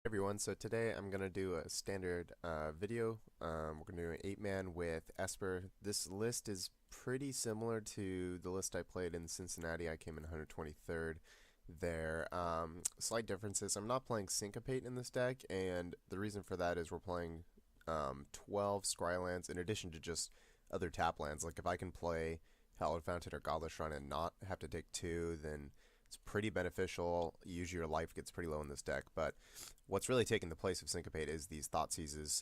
Everyone, so today I'm going to do a standard video. We're going to do an 8-man with Esper. This list is pretty similar to the list I played in Cincinnati. I came in 123rd there. Slight differences. I'm not playing Syncopate in this deck, and the reason for that is we're playing 12 Scrylands in addition to just other tap lands. Like if I can play Hallowed Fountain or Godless Shrine and not have to take two, then it's pretty beneficial. Usually your life gets pretty low in this deck, but what's really taking the place of Syncopate is these Thought Seizes,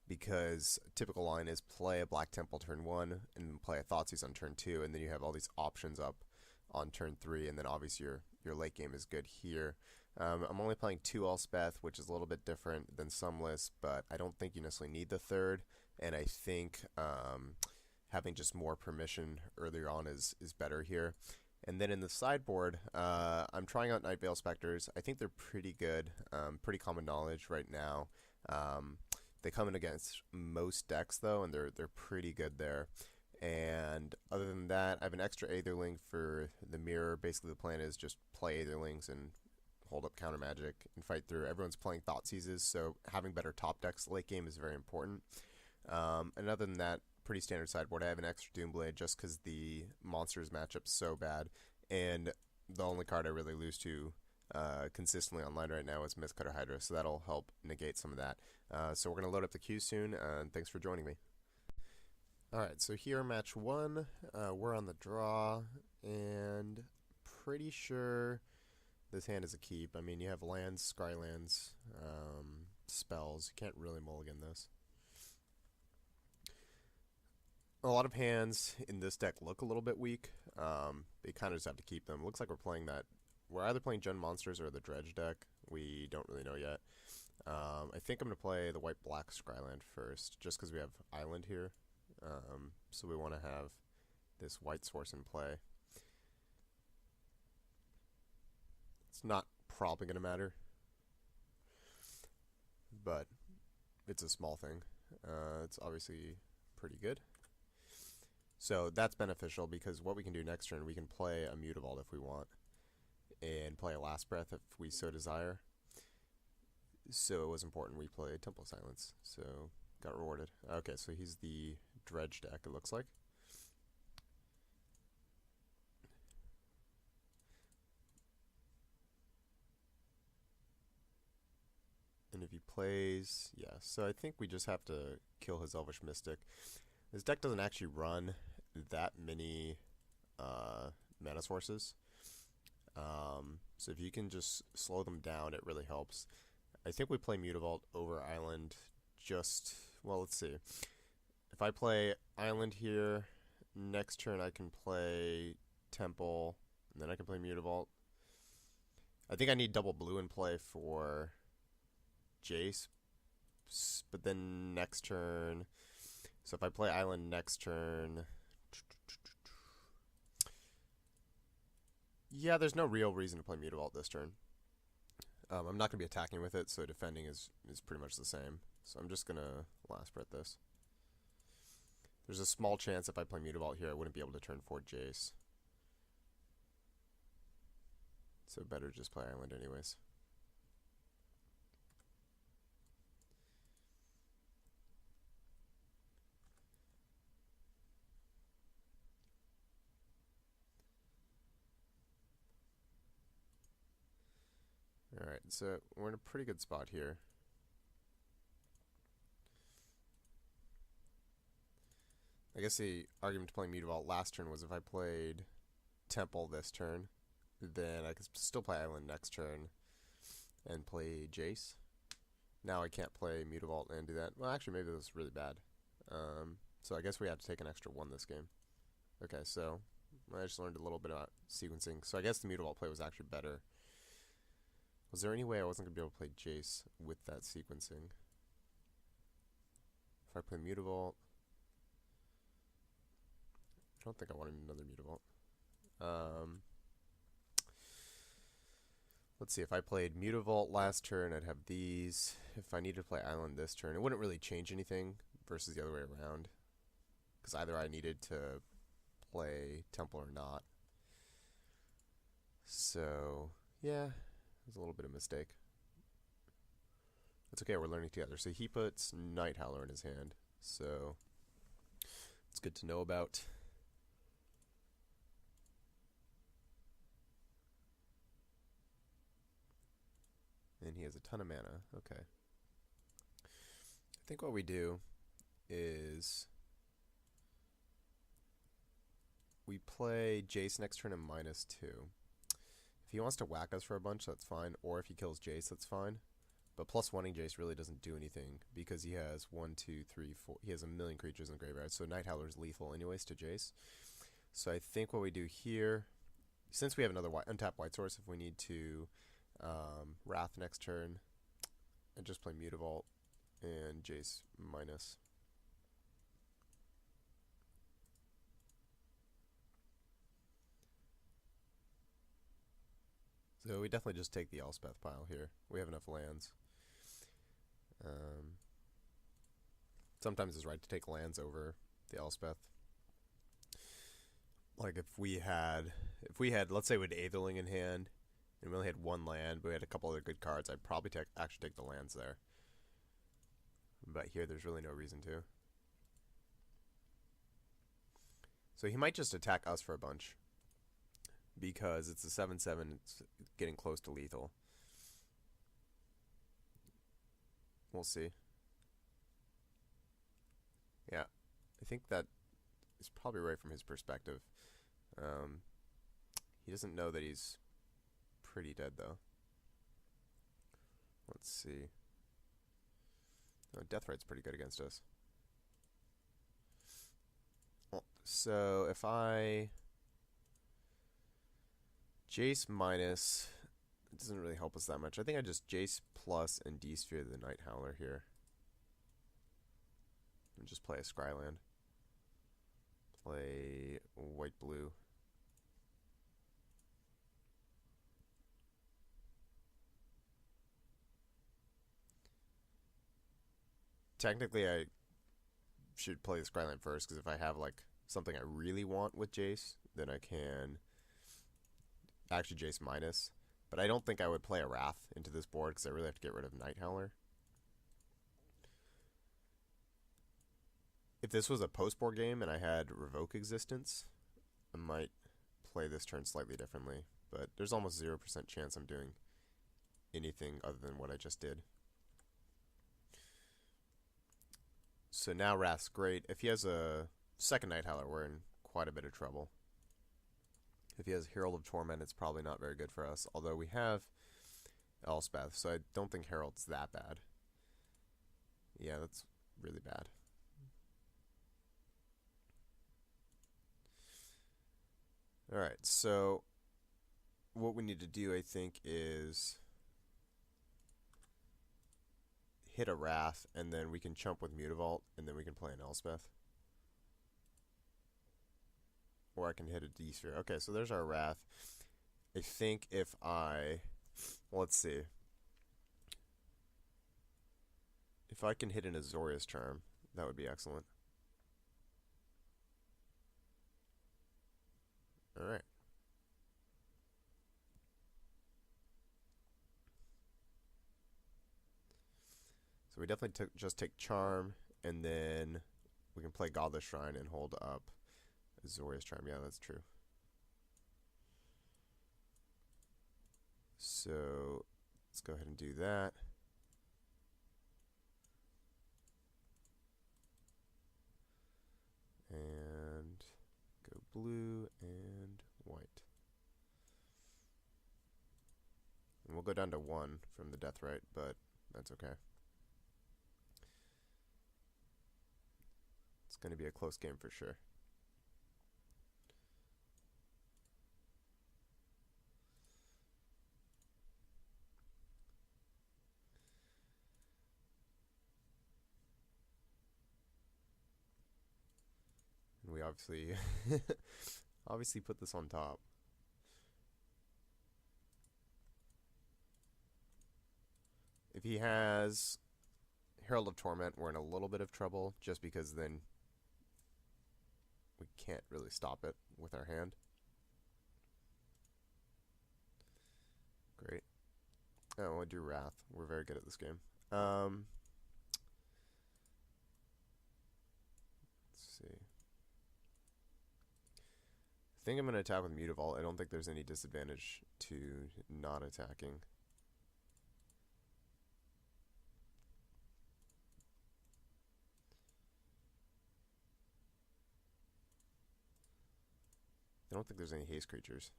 because typical line is play a Black Temple turn 1 and then play a Thought Seize on turn 2, and then you have all these options up on turn 3, and then obviously your late game is good here. I'm only playing 2 Elspeth, which is a little bit different than some lists, but I don't think you necessarily need the third, and I think having just more permission earlier on is better here. And then in the sideboard, I'm trying out Night Veil Specters. I think they're pretty good, pretty common knowledge right now. They come in against most decks though, and they're pretty good there. And other than that, I have an extra Aetherling for the mirror. Basically, the plan is just play Aetherlings and hold up counter magic and fight through. Everyone's playing Thought Seizes, so having better top decks late game is very important. And other than that, pretty standard sideboard. I have an extra Doomblade just because the monsters matchup's so bad, and the only card I really lose to consistently online right now is Mistcutter Hydra, so that'll help negate some of that. So we're going to load up the queue soon, and thanks for joining me. Alright, so here match 1, we're on the draw, and pretty sure this hand is a keep. I mean, you have lands, Scrylands, spells. You can't really mulligan this. A lot of hands in this deck look a little bit weak. They kind of just have to keep them. Looks like we're playing that. We're either playing Gen Monsters or the Dredge deck. We don't really know yet. I think I'm going to play the white-black Scryland first, just because we have Island here. So we want to have this white source in play. It's not probably going to matter, but it's a small thing. It's obviously pretty good. So that's beneficial because what we can do next turn, we can play a Mutavault if we want, and play a Last Breath if we so desire. So it was important we play Temple of Silence, so got rewarded. Okay, so he's the Dredge deck, it looks like. And if he plays, yeah, so I think we just have to kill his Elvish Mystic. This deck doesn't actually run that many mana sources. So if you can just slow them down, it really helps. I think we play Mutavault over Island just, well, let's see. If I play Island here, next turn I can play Temple, and then I can play Mutavault. I think I need double blue in play for Jace, but then next turn, so if I play Island next turn, yeah, there's no real reason to play Mutavault this turn. I'm not going to be attacking with it, so defending is pretty much the same. So I'm just going to Last Breath this. There's a small chance if I play Mutavault here, I wouldn't be able to turn 4 Jace. So better just play Island anyways. Alright, so we're in a pretty good spot here. I guess the argument to play Mutavault last turn was if I played Temple this turn, then I could still play Island next turn and play Jace. Now I can't play Mutavault and do that. Well, actually, maybe this is really bad. So I guess we have to take an extra 1 this game. Okay, so I just learned a little bit about sequencing. So I guess the Mutavault play was actually better. Was there any way I wasn't going to be able to play Jace with that sequencing? If I play Mutavault, I don't think I wanted another Mutavault. Let's see, if I played Mutavault last turn, I'd have these. If I needed to play Island this turn, it wouldn't really change anything versus the other way around, because either I needed to play Temple or not. So, yeah, it was a little bit of a mistake. It's okay, we're learning together. So he puts Night Howler in his hand. So it's good to know about. And he has a ton of mana. Okay. I think what we do is we play Jace next turn and -2. If he wants to whack us for a bunch, that's fine. Or if he kills Jace, that's fine. But +1ing Jace really doesn't do anything because he has 1, 2, 3, 4. He has a million creatures in the graveyard. So Night Howler is lethal anyways to Jace. So I think what we do here, since we have another untapped white source, if we need to Wrath next turn and just play Mutavault and Jace minus. So we definitely just take the Elspeth pile here. We have enough lands. Sometimes it's right to take lands over the Elspeth. Like if we had, let's say we had Aetherling in hand, and we only had one land, but we had a couple other good cards, I'd probably actually take the lands there. But here, there's really no reason to. So he might just attack us for a bunch, because it's a 7/7, it's getting close to lethal. We'll see. Yeah, I think that is probably right from his perspective. He doesn't know that he's pretty dead, though. Let's see. Oh, Deathrite's pretty good against us. So if I Jace minus, it doesn't really help us that much. I think I just Jace plus and D-Sphere the Night Howler here. And just play a Scryland. Play white-blue. Technically, I should play the Scryland first, because if I have like something I really want with Jace, then I can actually Jace minus. But I don't think I would play a Wrath into this board, because I really have to get rid of Night Howler. If this was a post-board game and I had Revoke Existence, I might play this turn slightly differently. But there's almost 0% chance I'm doing anything other than what I just did. So now Wrath's great. If he has a second Night Howler, we're in quite a bit of trouble. If he has Herald of Torment, it's probably not very good for us. Although we have Elspeth, so I don't think Herald's that bad. Yeah, that's really bad. Alright, so what we need to do, I think, is hit a Wrath, and then we can chump with Mutavault, and then we can play an Elspeth. Or I can hit a D-Sphere. Okay, so there's our Wrath. I think if I... Well, let's see. If I can hit an Azorius Charm, that would be excellent. Alright. So we definitely just take Charm, and then we can play Godless Shrine and hold up Azorius Charm. Yeah, that's true. So let's go ahead and do that. And go blue and white. And we'll go down to 1 from the Deathrite, but that's okay. It's going to be a close game for sure. And we obviously put this on top. If he has Herald of Torment, we're in a little bit of trouble, just because then we can't really stop it with our hand. Great. Oh, I do Wrath. We're very good at this game. Um, let's see. I think I'm going to attack with Mutavault. I don't think there's any disadvantage to not attacking. I don't think there's any haste creatures.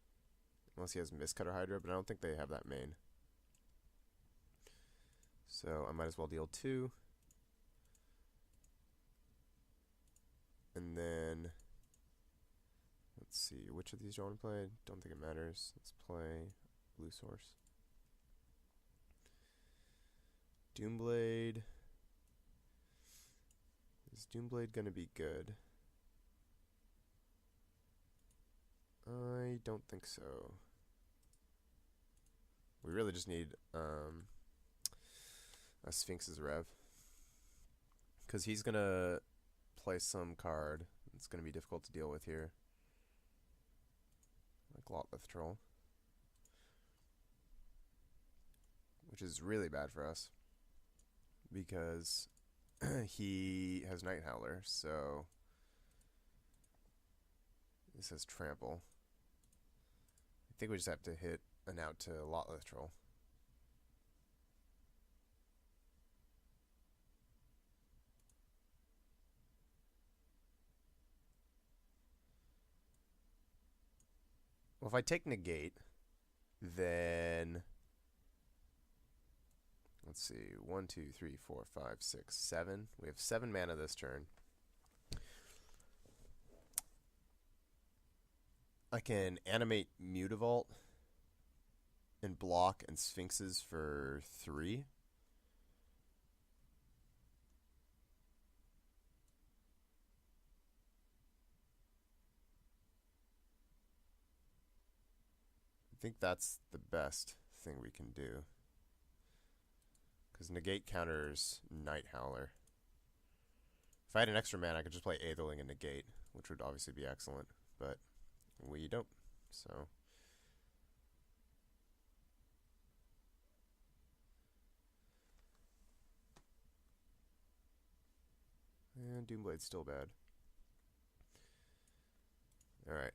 Unless he has Mistcutter Hydra, but I don't think they have that main. So I might as well deal 2. And then, let's see, which of these do you want to play? Don't think it matters. Let's play Blue Source. Doomblade. Is Doomblade going to be good? I don't think so. We really just need a Sphinx's Rev. Because he's going to play some card. It's going to be difficult to deal with here. Like Lotleth Troll. Which is really bad for us. Because he has Night Howler, so this has Trample. I think we just have to hit an out to Lotleth Troll. Well, if I take Negate, then let's see, 1, 2, 3, 4, 5, 6, 7. We have 7 mana this turn. I can animate Mutavault and block and Sphinxes for 3. I think that's the best thing we can do. Because Negate counters Night Howler. If I had an extra mana, I could just play Aetherling and Negate, which would obviously be excellent, but we don't, so. And Doomblade's still bad. Alright.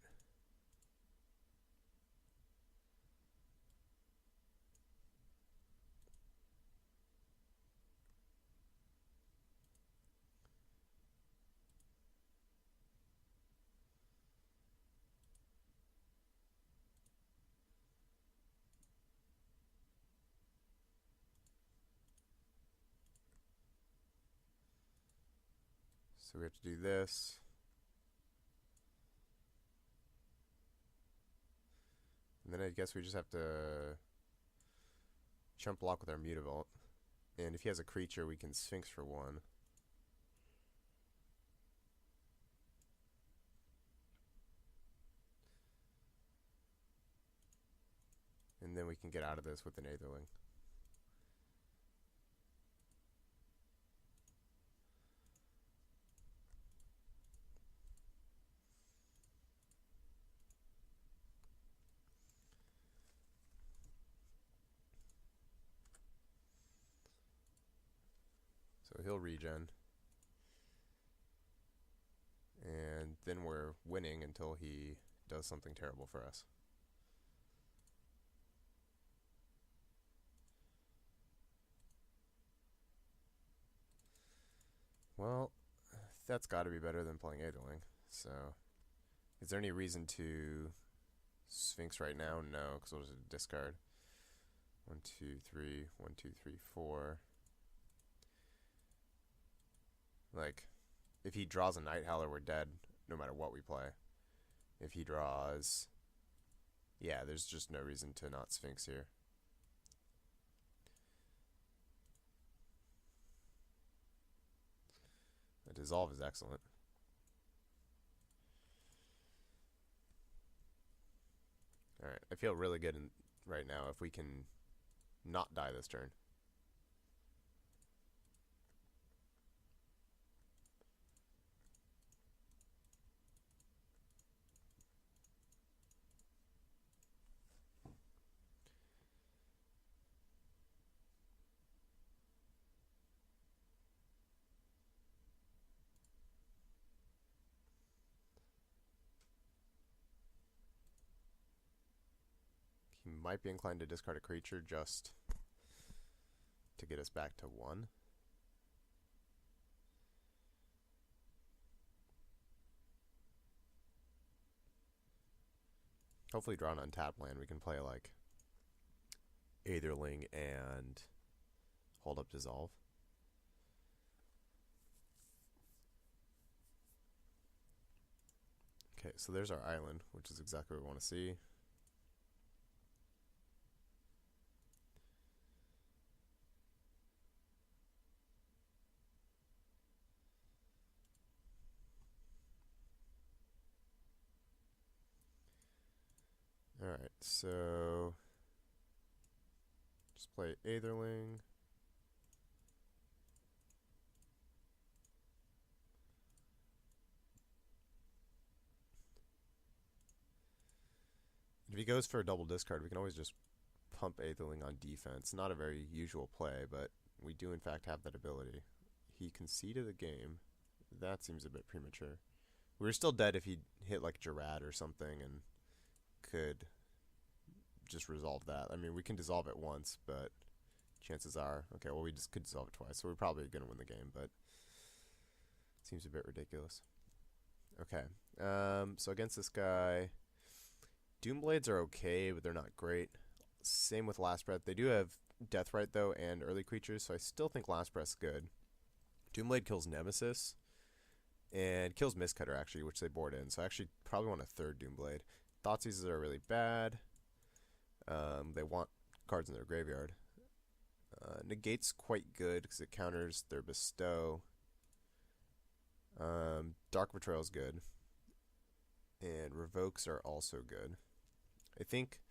So we have to do this. And then I guess we just have to chump block with our Mutavault. And if he has a creature, we can Sphinx for 1. And then we can get out of this with an Aetherling. So he'll regen. And then we're winning until he does something terrible for us. Well, that's got to be better than playing Aetherling. So, is there any reason to Sphinx right now? No, because we'll just discard. 1, 2, 3, 1, 2, 3, 4. Like, if he draws a Night Howler, we're dead no matter what we play. If he draws... Yeah, there's just no reason to not Sphinx here. The Dissolve is excellent. Alright, I feel really good right now if we can not die this turn. might be inclined to discard a creature just to get us back to 1. Hopefully draw an untapped land. We can play like Aetherling and hold up Dissolve. Okay, so there's our island, which is exactly what we want to see. Alright, so just play Aetherling. If he goes for a double discard, we can always just pump Aetherling on defense. Not a very usual play, but we do in fact have that ability. He conceded the game. That seems a bit premature. We were still dead if he hit like Gerad or something and could just resolve that. I mean, we can dissolve it once, but chances are, okay, well, we just could dissolve it twice, so we're probably going to win the game, but it seems a bit ridiculous. Okay, so against this guy, Doomblades are okay, but they're not great. Same with Last Breath. They do have Deathrite, though, and early creatures, so I still think Last Breath's good. Doomblade kills Nemesis, and kills Mistcutter, actually, which they board in, so I actually probably want a third Doomblade. Thoughtseizes are really bad. They want cards in their graveyard. Negate's quite good because it counters their Bestow. Dark Betrayal's good. And Revokes are also good. I think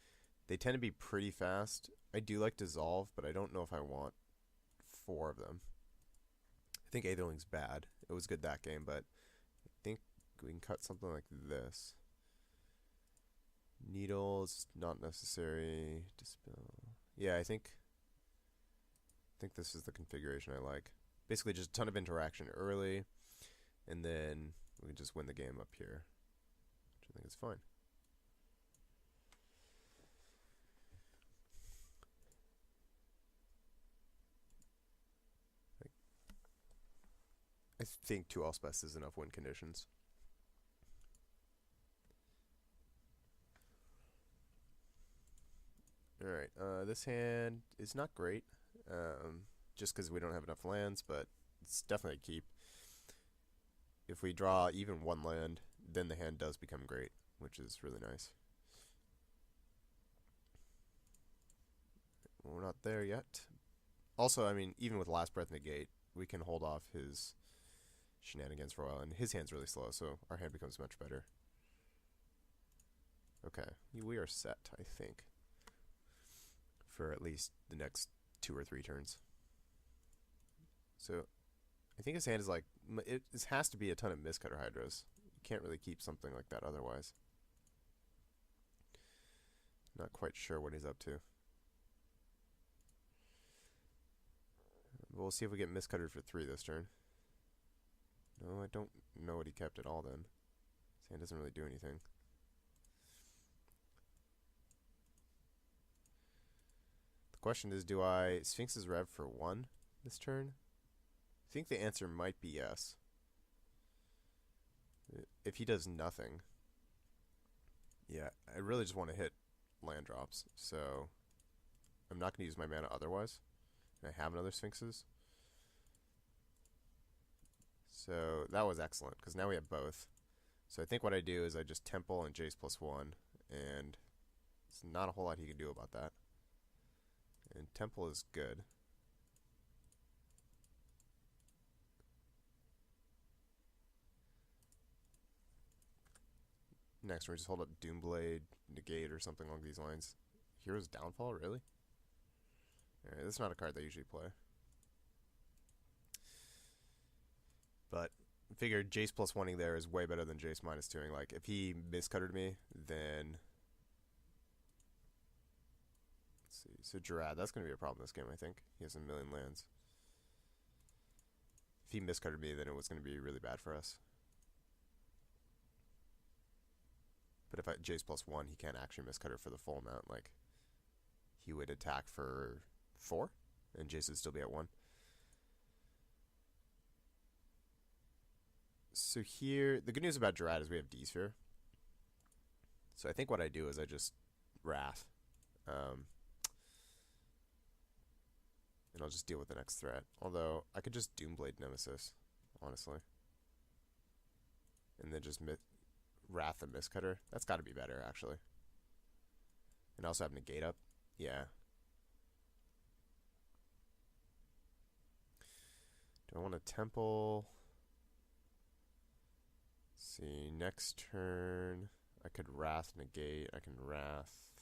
they tend to be pretty fast. I do like Dissolve, but I don't know if I want 4 of them. I think Aetherling's bad. It was good that game, but I think we can cut something like this. Needles, not necessary. Dispel. Yeah, I think this is the configuration I like. Basically just a ton of interaction early, and then we can just win the game up here, which I think is fine. I think 2 Allspec is enough win conditions. Alright, this hand is not great, just because we don't have enough lands, but it's definitely a keep. If we draw even 1 land, then the hand does become great, which is really nice. Well, we're not there yet. Also, I mean, even with Last Breath Negate, we can hold off his shenanigans for a while, and his hand's really slow, so our hand becomes much better. Okay, we are set, I think, for at least the next 2 or 3 turns. So I think his hand is like, this has to be a ton of Mistcutter Hydras. You can't really keep something like that otherwise. Not quite sure what he's up to. We'll see if we get Mistcuttered for 3 this turn. No, I don't know what he kept at all then. His hand doesn't really do anything. The question is, do I Sphinx's Rev for 1 this turn? I think the answer might be yes. If he does nothing, yeah, I really just want to hit land drops, so I'm not going to use my mana otherwise. And I have another Sphinx's. So that was excellent, because now we have both. So I think what I do is I just Temple and Jace +1, and there's not a whole lot he can do about that. And Temple is good. Next, we just hold up Doomblade, Negate, or something along these lines. Hero's Downfall, really? Alright, this is not a card they usually play. But I figured Jace +1ing there is way better than Jace -2ing. Like, if he Mistcuttered me, then... Let's see. So Gerad, that's going to be a problem this game, I think. He has a million lands. If he Mistcuttered me, then it was going to be really bad for us. But if I Jace +1, he can't actually Mistcutter for the full amount. Like, he would attack for 4, and Jace would still be at 1. So here, the good news about Gerad is we have D-Sphere. So I think what I do is I just Wrath. And I'll just deal with the next threat. Although, I could just Doomblade Nemesis, honestly. And then just Wrath the Mistcutter. That's got to be better, actually. And also have Negate up. Yeah. Do I want a Temple? Let's see, next turn, I could Wrath Negate. I can Wrath.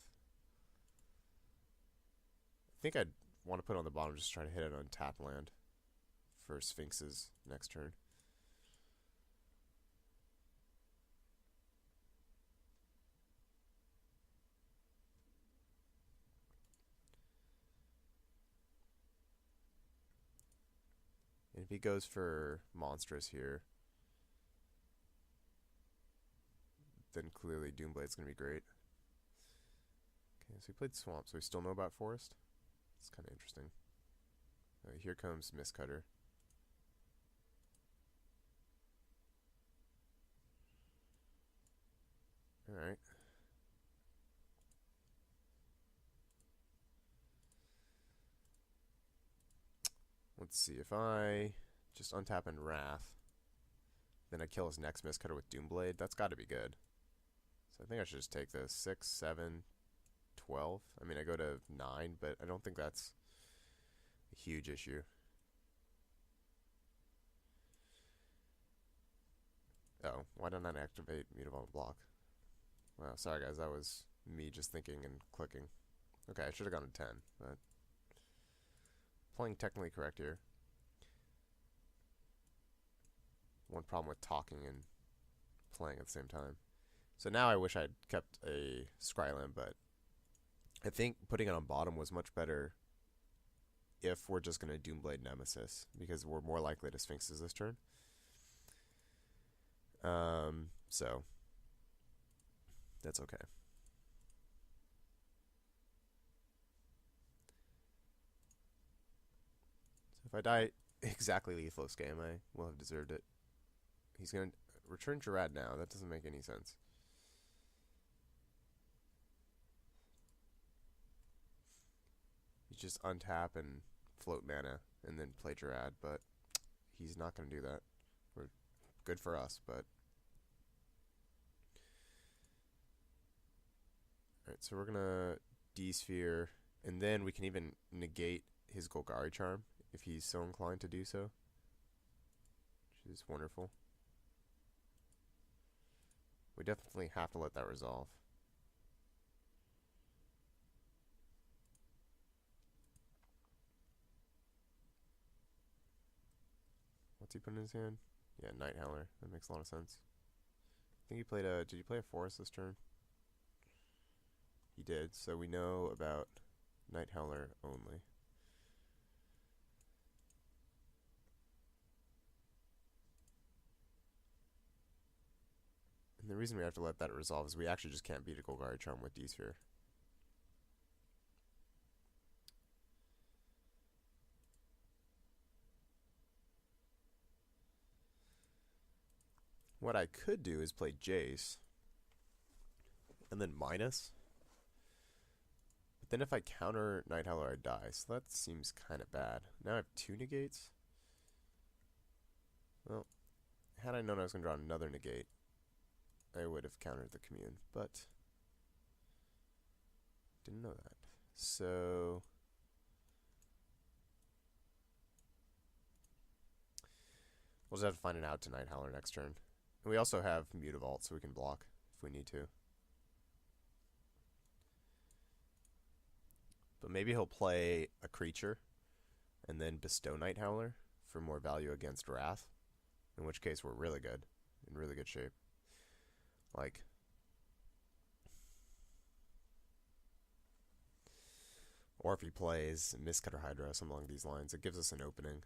I think I'd want to put it on the bottom, just try to hit it on tap land for Sphinx's next turn. And if he goes for Monstrous here, then clearly Doomblade's going to be great. Okay, so he played Swamp, so we still know about Forest. It's kind of interesting. Here comes Mistcutter. Alright. Let's see, if I just untap and Wrath, then I kill his next Mistcutter with Doomblade, that's got to be good. So I think I should just take this 6, 7, 12. I mean, I go to 9, but I don't think that's a huge issue. Oh, why didn't I activate Mutable Block? Wow, sorry guys, that was me just thinking and clicking. Okay, I should have gone to 10, but playing technically correct here. One problem with talking and playing at the same time. So now I wish I'd kept a Scryland, but I think putting it on bottom was much better if we're just going to Doomblade Nemesis, because we're more likely to Sphinxes this turn. So that's okay. So if I die exactly Lethos game, I will have deserved it. He's going to return Gerad now. That doesn't make any sense. You just untap and float mana and then play Gerad, but he's not going to do that. We're good for us, but alright, so we're going to D-Sphere, and then we can even negate his Golgari Charm if he's so inclined to do so, which is wonderful. We definitely have to let that resolve. What's he put in his hand? Yeah, Night Howler. That makes a lot of sense. I think he played a... Did he play a Forest this turn? He did, so we know about Night Howler only. And the reason we have to let that resolve is we actually just can't beat a Golgari Charm with D-Sphere. What I could do is play Jace, and then minus. But then if I counter Night Howler, I die, so that seems kind of bad. Now I have 2 negates. Well, had I known I was going to draw another negate, I would have countered the commune, but didn't know that. So we'll just have to find an out to Night Howler next turn. And we also have Mutavault, so we can block if we need to. But maybe he'll play a creature and then bestow Night Howler for more value against Wrath, in which case we're really good, in really good shape. Like, or if he plays Mistcutter Hydra, something along these lines, it gives us an opening.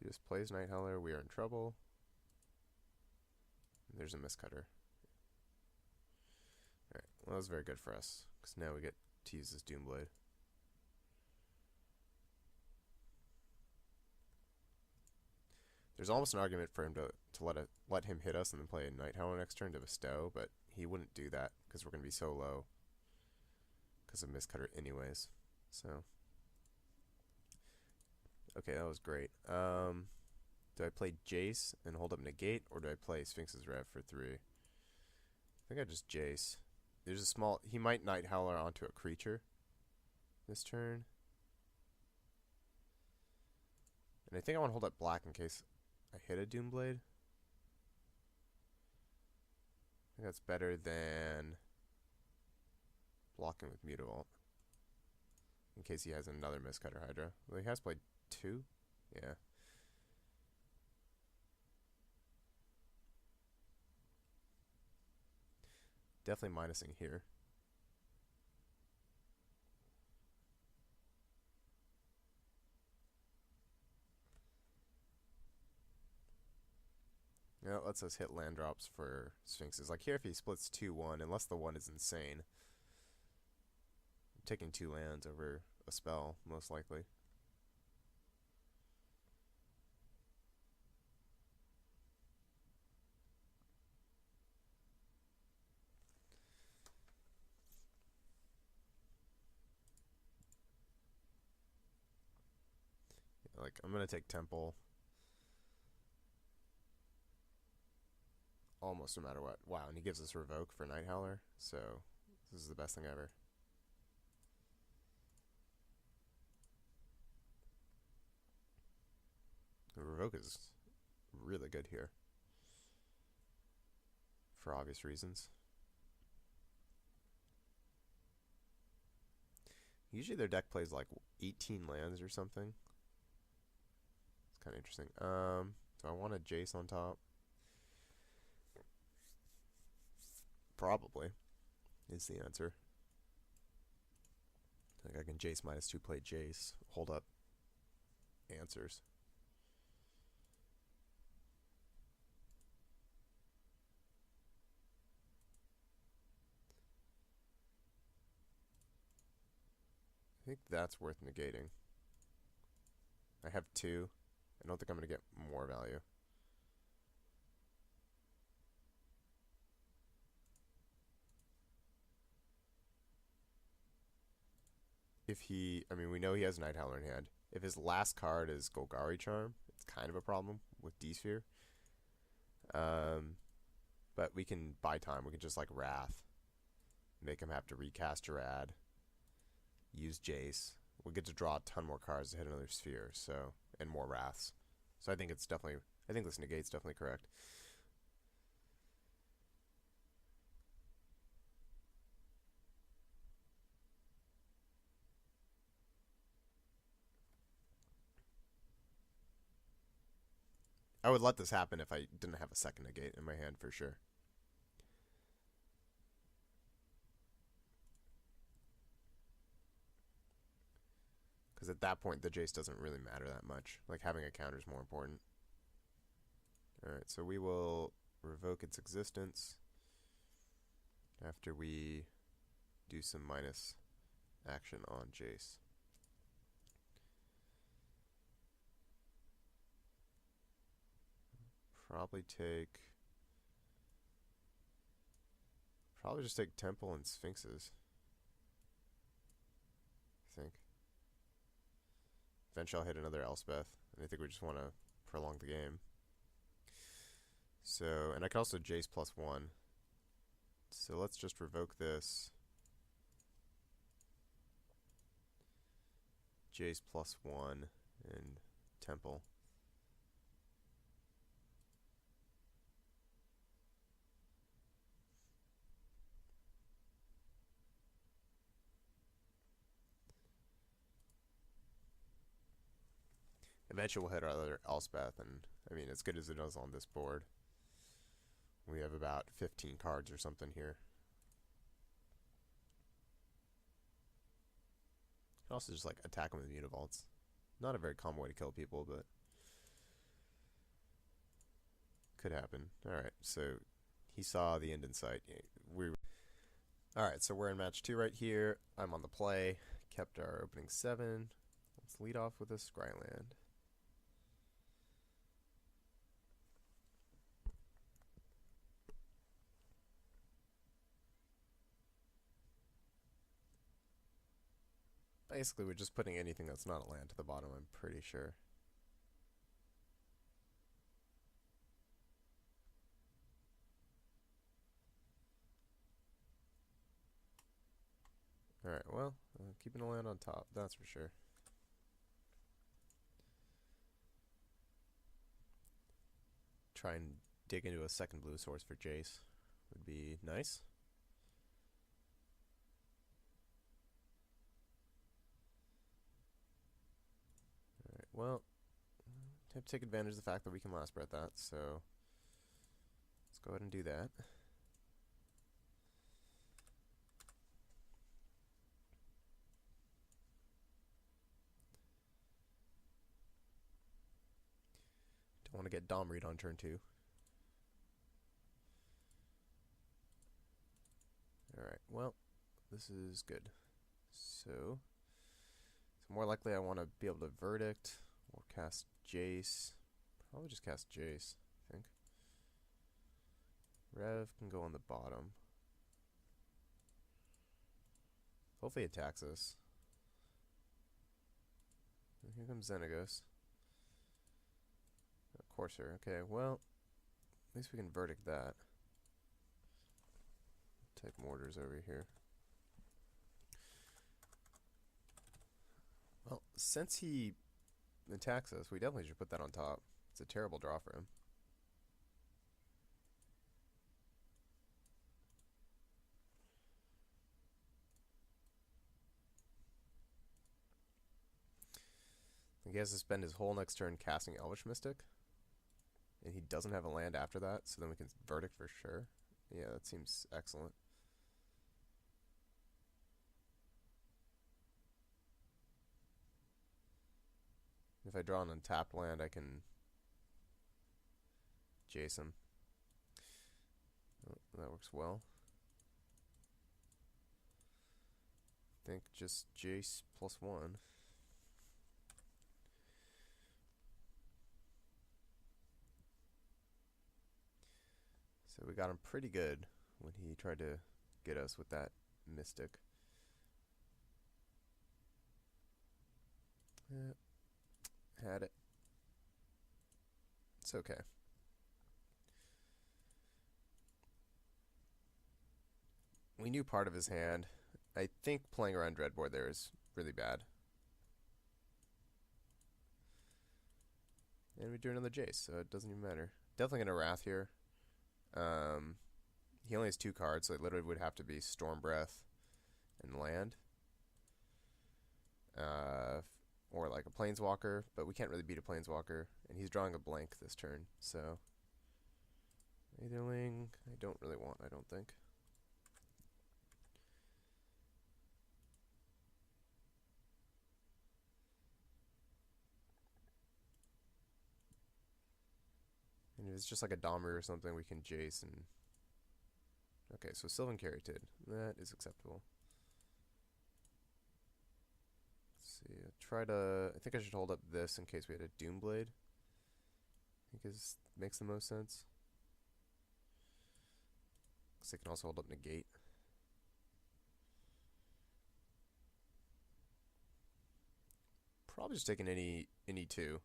He just plays Night Howler, we are in trouble. There's a miscutter. Alright, well that was very good for us, because now we get to use this Doomblade. There's almost an argument for him to let him hit us and then play a Night Howler next turn to bestow, but he wouldn't do that because we're going to be so low because of miscutter anyways. So, okay, that was great. Do I play Jace and hold up negate, or do I play Sphinx's Rev for 3? I think I just Jace. There's a small... He might Night Howler onto a creature this turn. And I think I want to hold up black in case I hit a Doomblade. I think that's better than blocking with Mutavault. In case he has another Miscutter Hydra. Well, he has played 2? Yeah. Definitely minusing here. Yeah, it lets us hit land drops for Sphinxes. Like here, if he splits 2-1, unless the 1 is insane, I'm taking 2 lands over a spell, most likely. Like, I'm going to take Temple almost no matter what. Wow, and he gives us Revoke for Night Howler, so this is the best thing ever. The Revoke is really good here, for obvious reasons. Usually their deck plays like 18 lands or something. It's kind of interesting. Do I want a Jace on top? Probably is the answer. Like I can Jace -2 play Jace, hold up answers. I think that's worth negating. I have 2. I don't think I'm going to get more value. If he, I mean, we know he has Night Howler in hand. If his last card is Golgari Charm, it's kind of a problem with D-Sphere. But we can buy time. We can just like Wrath, make him have to recast Jarad, use Jace. We'll get to draw a ton more cards to hit another Sphere, so, and more Wraths. So I think it's definitely, I think this negate's definitely correct. I would let this happen if I didn't have a second negate in my hand for sure. Because at that point, the Jace doesn't really matter that much. Like, having a counter is more important. Alright, so we will revoke its existence after we do some minus action on Jace. Probably just take Temple and Sphinxes, I think. Eventually I'll hit another Elspeth, and I think we just want to prolong the game. So, and I can also Jace +1. So let's just revoke this. Jace +1 and Temple. Eventually we'll hit our other Elspeth, and I mean, as good as it does on this board, we have about 15 cards or something here. Also just like attack them with Mutavaults. Not a very common way to kill people, but could happen. Alright, so he saw the end in sight. Alright, so we're in match 2 right here. I'm on the play. Kept our opening 7. Let's lead off with a Scryland. Basically, we're just putting anything that's not a land to the bottom, I'm pretty sure. Alright, well, keeping a land on top, that's for sure. Try and dig into a second blue source for Jace would be nice. Alright, well, have to take advantage of the fact that we can last breath that, so let's go ahead and do that. Don't want to get Dom read on turn 2. Alright, well, this is good. So, it's more likely I want to be able to Verdict or cast Jace. Probably just cast Jace, I think. Rev can go on the bottom. Hopefully it attacks us. And here comes Xenagos. Corsair. Okay, well, at least we can Verdict that. Take Mortars over here. Well, since he attacks us, we definitely should put that on top. It's a terrible draw for him. He has to spend his whole next turn casting Elvish Mystic. And he doesn't have a land after that, so then we can Verdict for sure. Yeah, that seems excellent. If I draw an untapped land, I can Jace him. Oh, that works well. I think just Jace +1. So we got him pretty good when he tried to get us with that Mystic. Had it. It's okay. We knew part of his hand. I think playing around Dreadboard there is really bad. And we do another Jace, so it doesn't even matter. Definitely gonna Wrath here. He only has 2 cards, so it literally would have to be Storm Breath and land. Or like a Planeswalker, but we can't really beat a Planeswalker. And he's drawing a blank this turn, so Aetherling, I don't really want, I don't think. And if it's just like a Domri or something, we can Jace and... Okay, so Sylvan Caryatid. That is acceptable. Let's see. Try to... I think I should hold up this in case we had a Doomblade. I think it makes the most sense. Because they can also hold up Negate. Probably just taking any 2.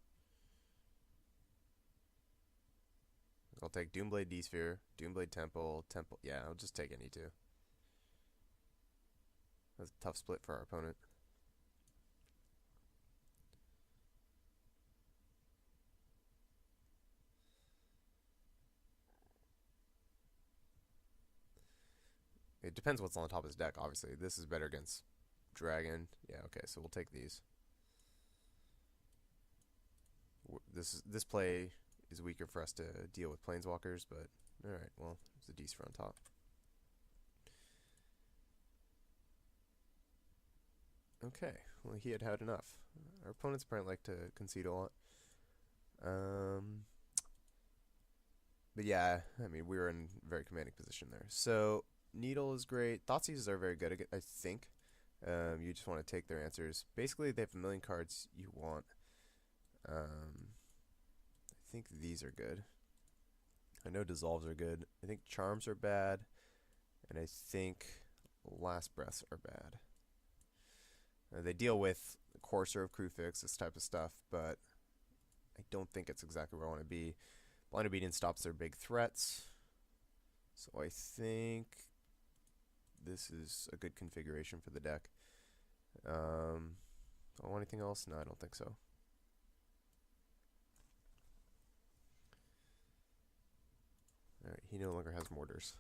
I'll take Doomblade D-Sphere, Doomblade Temple, Temple. Yeah, I'll just take any 2. That's a tough split for our opponent. It depends what's on the top of his deck, obviously. This is better against Dragon. Yeah, okay, so we'll take these. This play is weaker for us to deal with Planeswalkers, but alright, well, there's a D-Sphere on top. Okay, well, he had enough. Our opponents apparently like to concede a lot. But yeah, I mean, we were in a very commanding position there. So Needle is great. Thoughtseize are very good, I think. You just want to take their answers. Basically, they have a million cards you want. I think these are good. I know Dissolves are good. I think Charms are bad. And I think Last Breaths are bad. They deal with Courser of Crewfix, this type of stuff, but I don't think it's exactly where I want to be. Blind Obedience stops their big threats. So I think this is a good configuration for the deck. Do I want anything else? No, I don't think so. Alright, he no longer has mortars.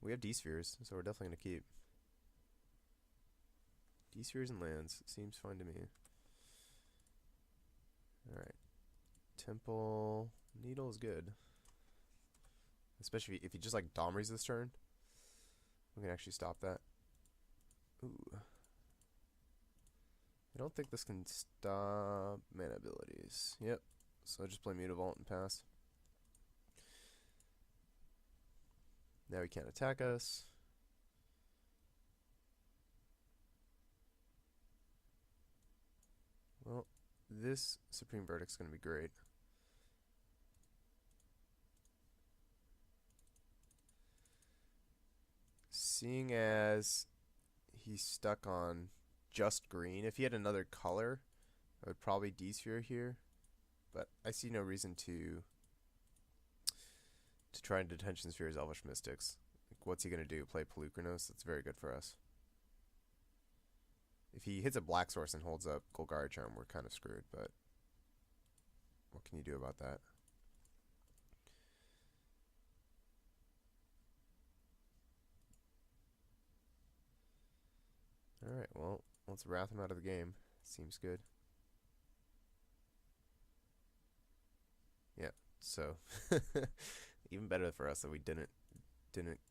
We have D-spheres, so we're definitely going to keep. D-spheres and lands. Seems fine to me. Alright. Temple. Needle is good. Especially if he just like Domries this turn. We can actually stop that. Ooh. I don't think this can stop mana abilities. Yep. So I'll just play Mutavault and pass. Now he can't attack us. Well, this Supreme Verdict's going to be great. Seeing as he's stuck on just green, if he had another color, I would probably D-sphere here. But I see no reason to try and Detention Sphere his Elvish Mystics. Like, what's he going to do? Play Pelucranos? That's very good for us. If he hits a black source and holds up Golgari Charm, we're kind of screwed, but what can you do about that? Alright, well, let's wrath him out of the game. Seems good. Yeah, so even better for us that we didn't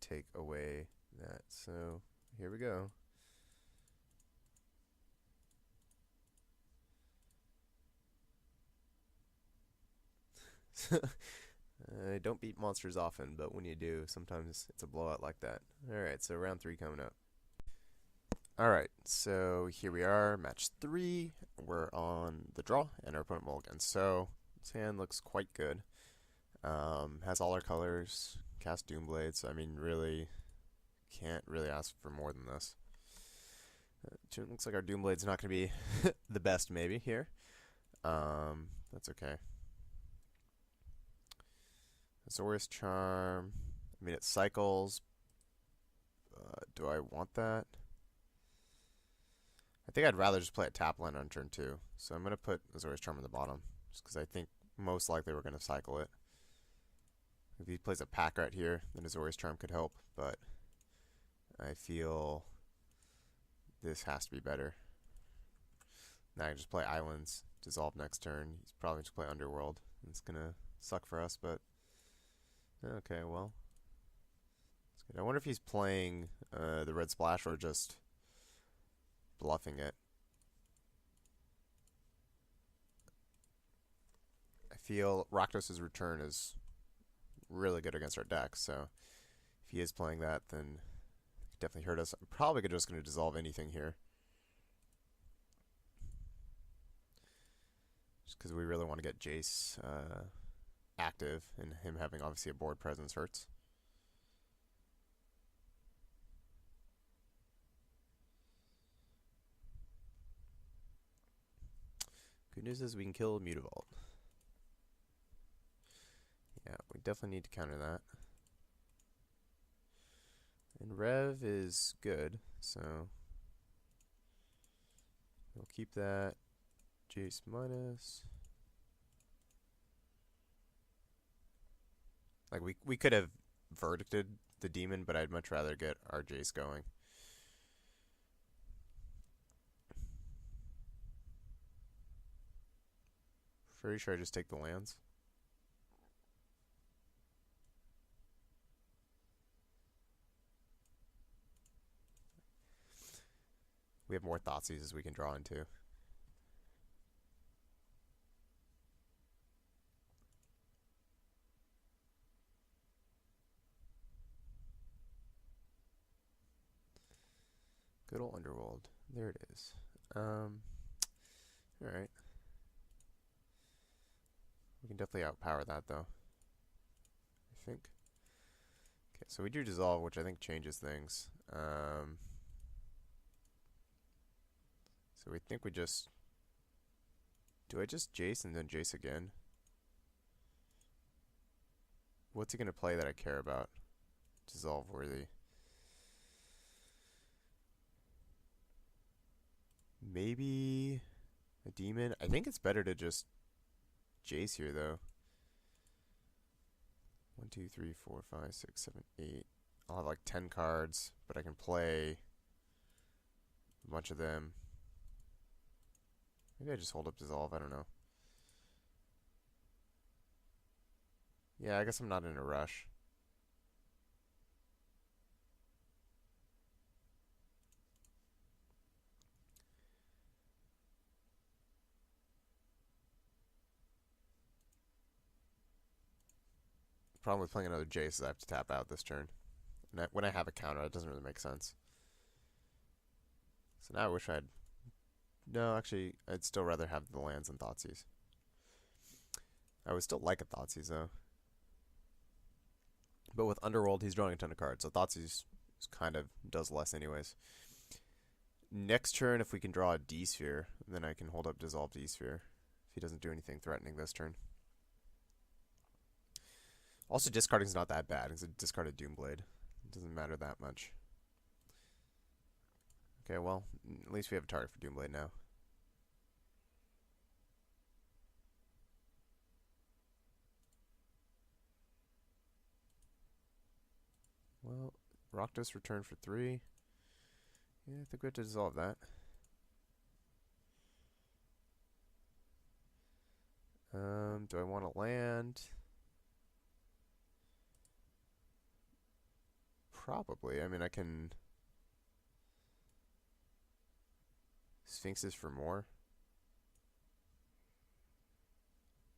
take away that. So here we go. I don't beat monsters often, but when you do, sometimes it's a blowout like that. Alright, so round 3 coming up. Alright, so here we are, match 3. We're on the draw, and our opponent mulligans. So this hand looks quite good. Has all our colors, cast Doomblade, so I mean, really, can't really ask for more than this. Looks like our Doomblade's not going to be the best, maybe, here. That's okay. Azorius Charm. I mean, it cycles. Do I want that? I think I'd rather just play a tap land on turn 2. So I'm going to put Azorius Charm on the bottom, just because I think most likely we're going to cycle it. If he plays a pack right here, then Azorius Charm could help, but I feel this has to be better. Now I can just play Islands, Dissolve next turn. He's probably just play Underworld. It's going to suck for us, but okay, well. That's good. I wonder if he's playing the Red Splash or just bluffing it. I feel Rakdos' return is really good against our deck, so if he is playing that, then it could definitely hurt us. I'm probably just going to dissolve anything here. Just because we really want to get Jace active, and him having obviously a board presence hurts. Good news is we can kill Mutavault. Yeah, we definitely need to counter that. And Rev is good, so we'll keep that. Jace minus. Like, we could have verdicted the demon, but I'd much rather get our Jace going. Pretty sure I just take the lands. We have more Thoughtseizes we can draw into. little underworld. There it is. Alright. We can definitely outpower that, though. I think. Okay, so we do dissolve, which I think changes things. So we think we just... Do I just Jace and then Jace again? What's he going to play that I care about? Dissolve worthy. Maybe a demon? I think it's better to just Jace here, though. 1, 2, 3, 4, 5, 6, 7, 8. I'll have like 10 cards, but I can play a bunch of them. Maybe I just hold up dissolve, I don't know. Yeah, I guess I'm not in a rush. Problem with playing another Jace is I have to tap out this turn. And when I have a counter, it doesn't really make sense. So now I wish I'd... No, actually, I'd still rather have the lands than Thoughtseize. I would still like a Thoughtseize, though. But with Underworld, he's drawing a ton of cards, so Thoughtseize kind of does less anyways. Next turn, if we can draw a D-Sphere, then I can hold up Dissolve D-Sphere. If he doesn't do anything threatening this turn. Also, discarding's not that bad, because I discarded Doomblade. It doesn't matter that much. Okay, well, at least we have a target for Doomblade now. Well, Rakdos return for 3. Yeah, I think we have to dissolve that. Do I want to land? Probably. I mean, I can... Sphinxes for more.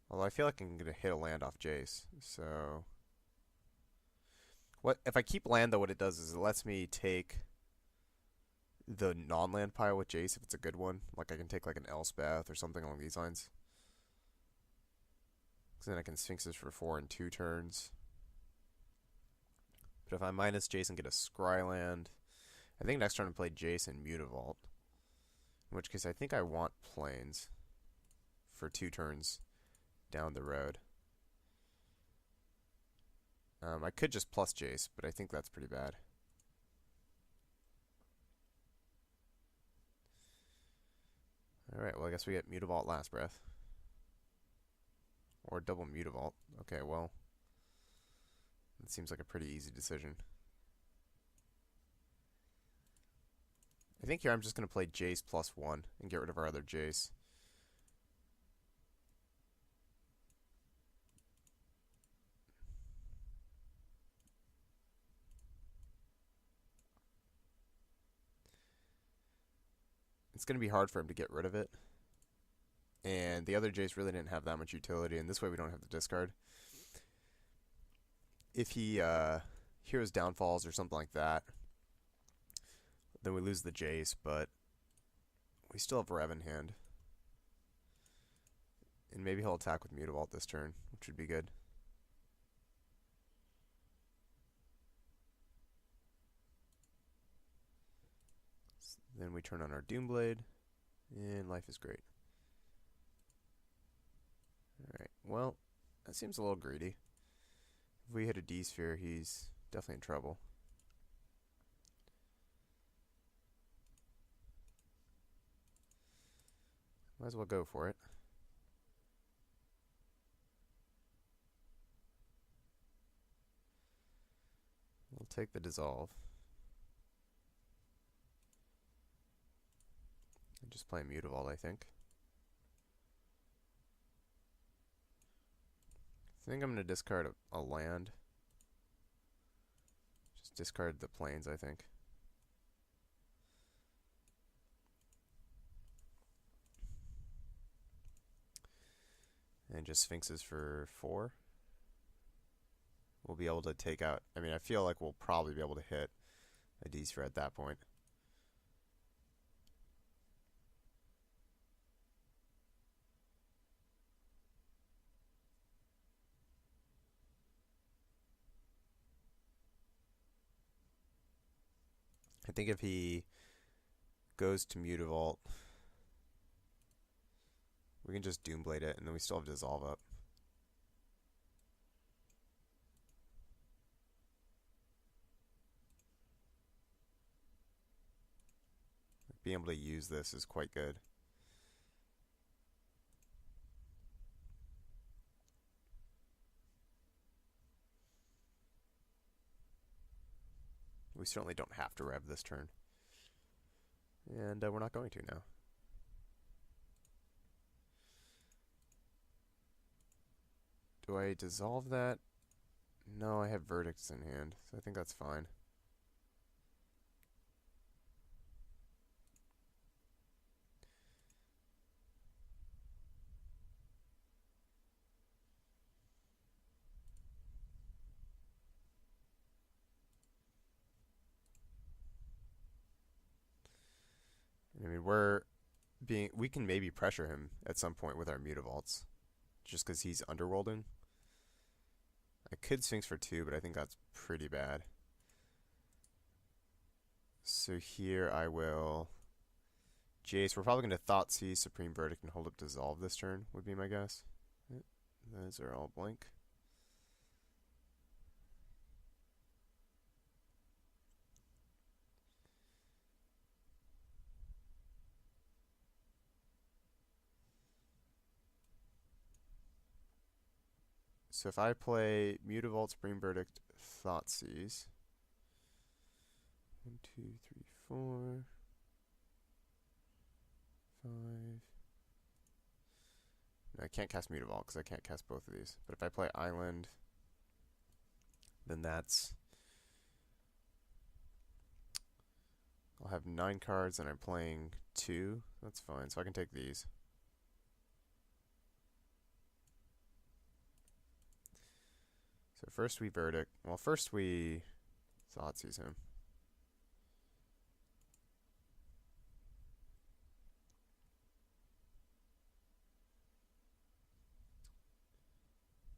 Although I feel like I'm going to hit a land off Jace, so... What if I keep land, though, what it does is it lets me take the non-land pile with Jace if it's a good one. Like I can take like an Elspeth or something along these lines. So then I can Sphinxes for 4 in 2 turns. But if I minus Jace and get a Scry land, I think next turn I play Jace and Mutavault. In which case I think I want Plains for 2 turns down the road. I could just plus Jace, but I think that's pretty bad. Alright, well I guess we get Mutavault last breath. Or double Mutavault. Okay, well. That seems like a pretty easy decision. I think here I'm just going to play Jace plus 1 and get rid of our other Jace. It's going to be hard for him to get rid of it. And the other Jace really didn't have that much utility, and this way we don't have to discard. If he Heroes Downfalls or something like that, then we lose the Jace, but we still have Rev in hand. And maybe he'll attack with Mutavault this turn, which would be good. Then we turn on our Doomblade, and life is great. Alright, well, that seems a little greedy. If we hit a D-Sphere, he's definitely in trouble. Might as well go for it. We'll take the dissolve. And just play Mutavault, I think. I think I'm going to discard a land. Just discard the Plains, I think. And just Sphinxes for 4. We'll be able to take out... I mean, I feel like we'll probably be able to hit a D-Sphere at that point. I think if he goes to Mutavault, we can just Doomblade it, and then we still have Dissolve up. Being able to use this is quite good. We certainly don't have to rev this turn. And we're not going to now. Do I dissolve that? No, I have Verdicts in hand, so I think that's fine. I mean, we can maybe pressure him at some point with our Mutavaults, just because he's underworlding. I could Sphinx for 2, but I think that's pretty bad. So here I will Jace. We're probably going to Thoughtseize, Supreme Verdict, and hold up Dissolve this turn, would be my guess. Those are all blank. So if I play Mutavault, Supreme Verdict, Thoughtseize. 1, 2, 3, 4, 5. No, I can't cast Mutavault because I can't cast both of these. But if I play Island, then I'll have 9 cards and I'm playing 2. That's fine. So I can take these. So first we Verdict. Well, first we Thoughtseize him.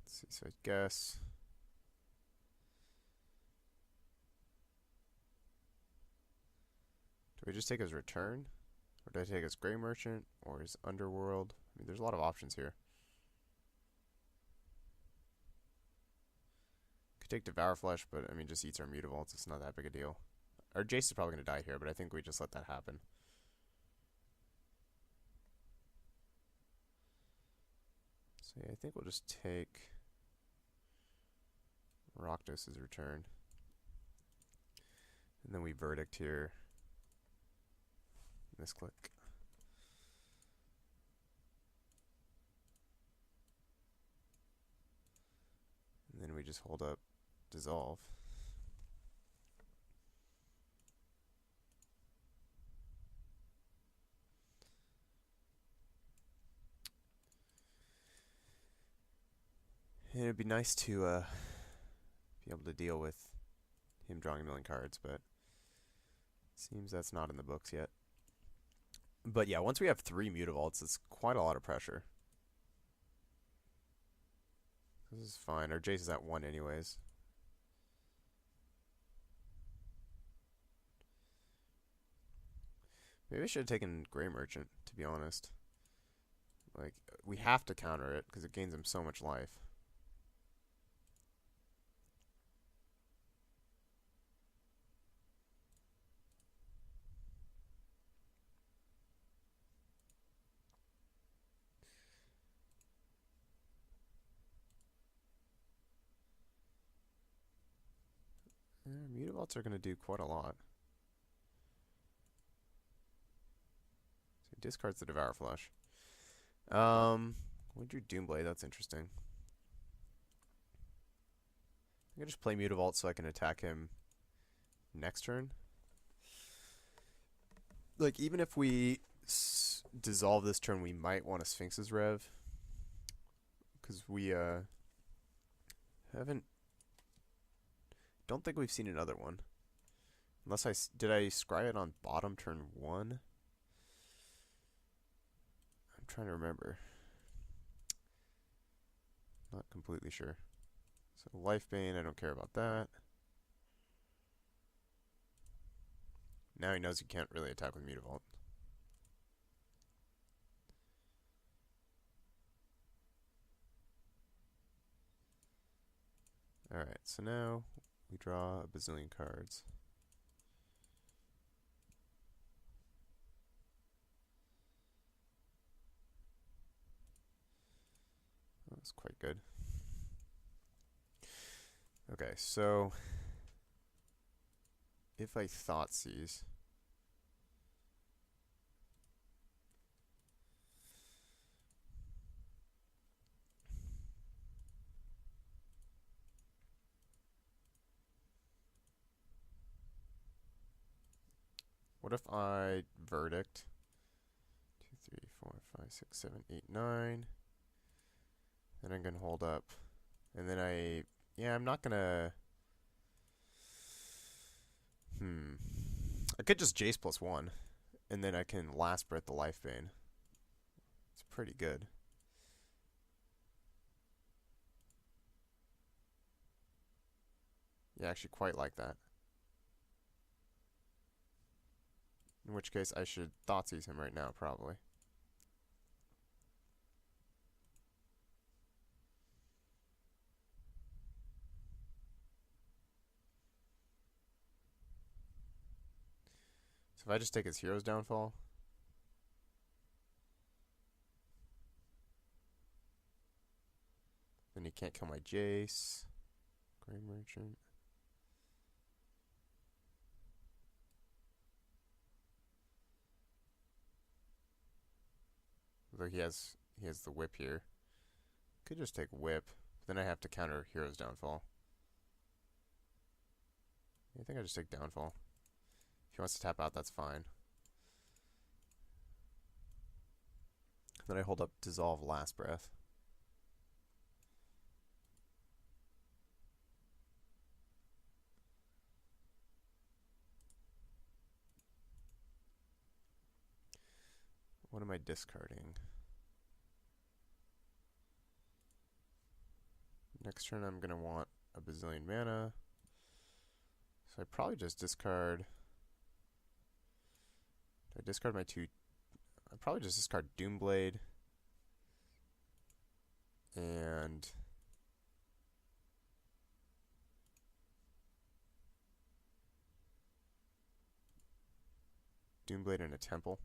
Let's see, so I guess do we just take his return? Or do I take his Grey Merchant or his Underworld? I mean, there's a lot of options here. Could take Devour Flesh, but I mean, just eats our Mutavaults. It's not that big a deal. Our Jace is probably going to die here, but I think we just let that happen. So yeah, I think we'll just take Rakdos' return. And then we Verdict here. Misclick. And then we just hold up Dissolve. And it'd be nice to be able to deal with him drawing a million cards, but seems that's not in the books yet. But yeah, once we have 3 Mutavaults, it's quite a lot of pressure. This is fine. Our Jace is at 1 anyways. Maybe I should have taken Grey Merchant, to be honest. Like, we have to counter it, because it gains him so much life. Mutavaults are going to do quite a lot. So he discards the Devour Flesh. Would you Doomblade? That's interesting. I can just play Mutavault so I can attack him next turn. Like, even if we dissolve this turn, we might want a Sphinx's Rev. Because we don't think we've seen another one. Unless did I scry it on bottom turn 1? I'm trying to remember. Not completely sure. So Life Bane, I don't care about that. Now he knows he can't really attack with Mutavault. Alright, so now we draw a bazillion cards. That's quite good. Okay, so if I Thoughtseize, what if I Verdict? 2, 3, 4, 5, 6, 7, 8, 9. Then I'm gonna hold up, and then I'm not gonna. I could just Jace +1, and then I can Last Breath the Life Bane. It's pretty good. Yeah, actually quite like that. In which case I should Thoughtseize him right now, probably. So if I just take his Hero's Downfall, then he can't kill my Jace. Grey Merchant. Although he has the whip here. Could just take whip. Then I have to counter Hero's Downfall. I think I just take Downfall. If he wants to tap out, that's fine. Then I hold up Dissolve Last Breath. What am I discarding? Next turn I'm going to want a bazillion mana. So I probably just discard. I discard my two. I probably just discard Doomblade and Doomblade and a Temple.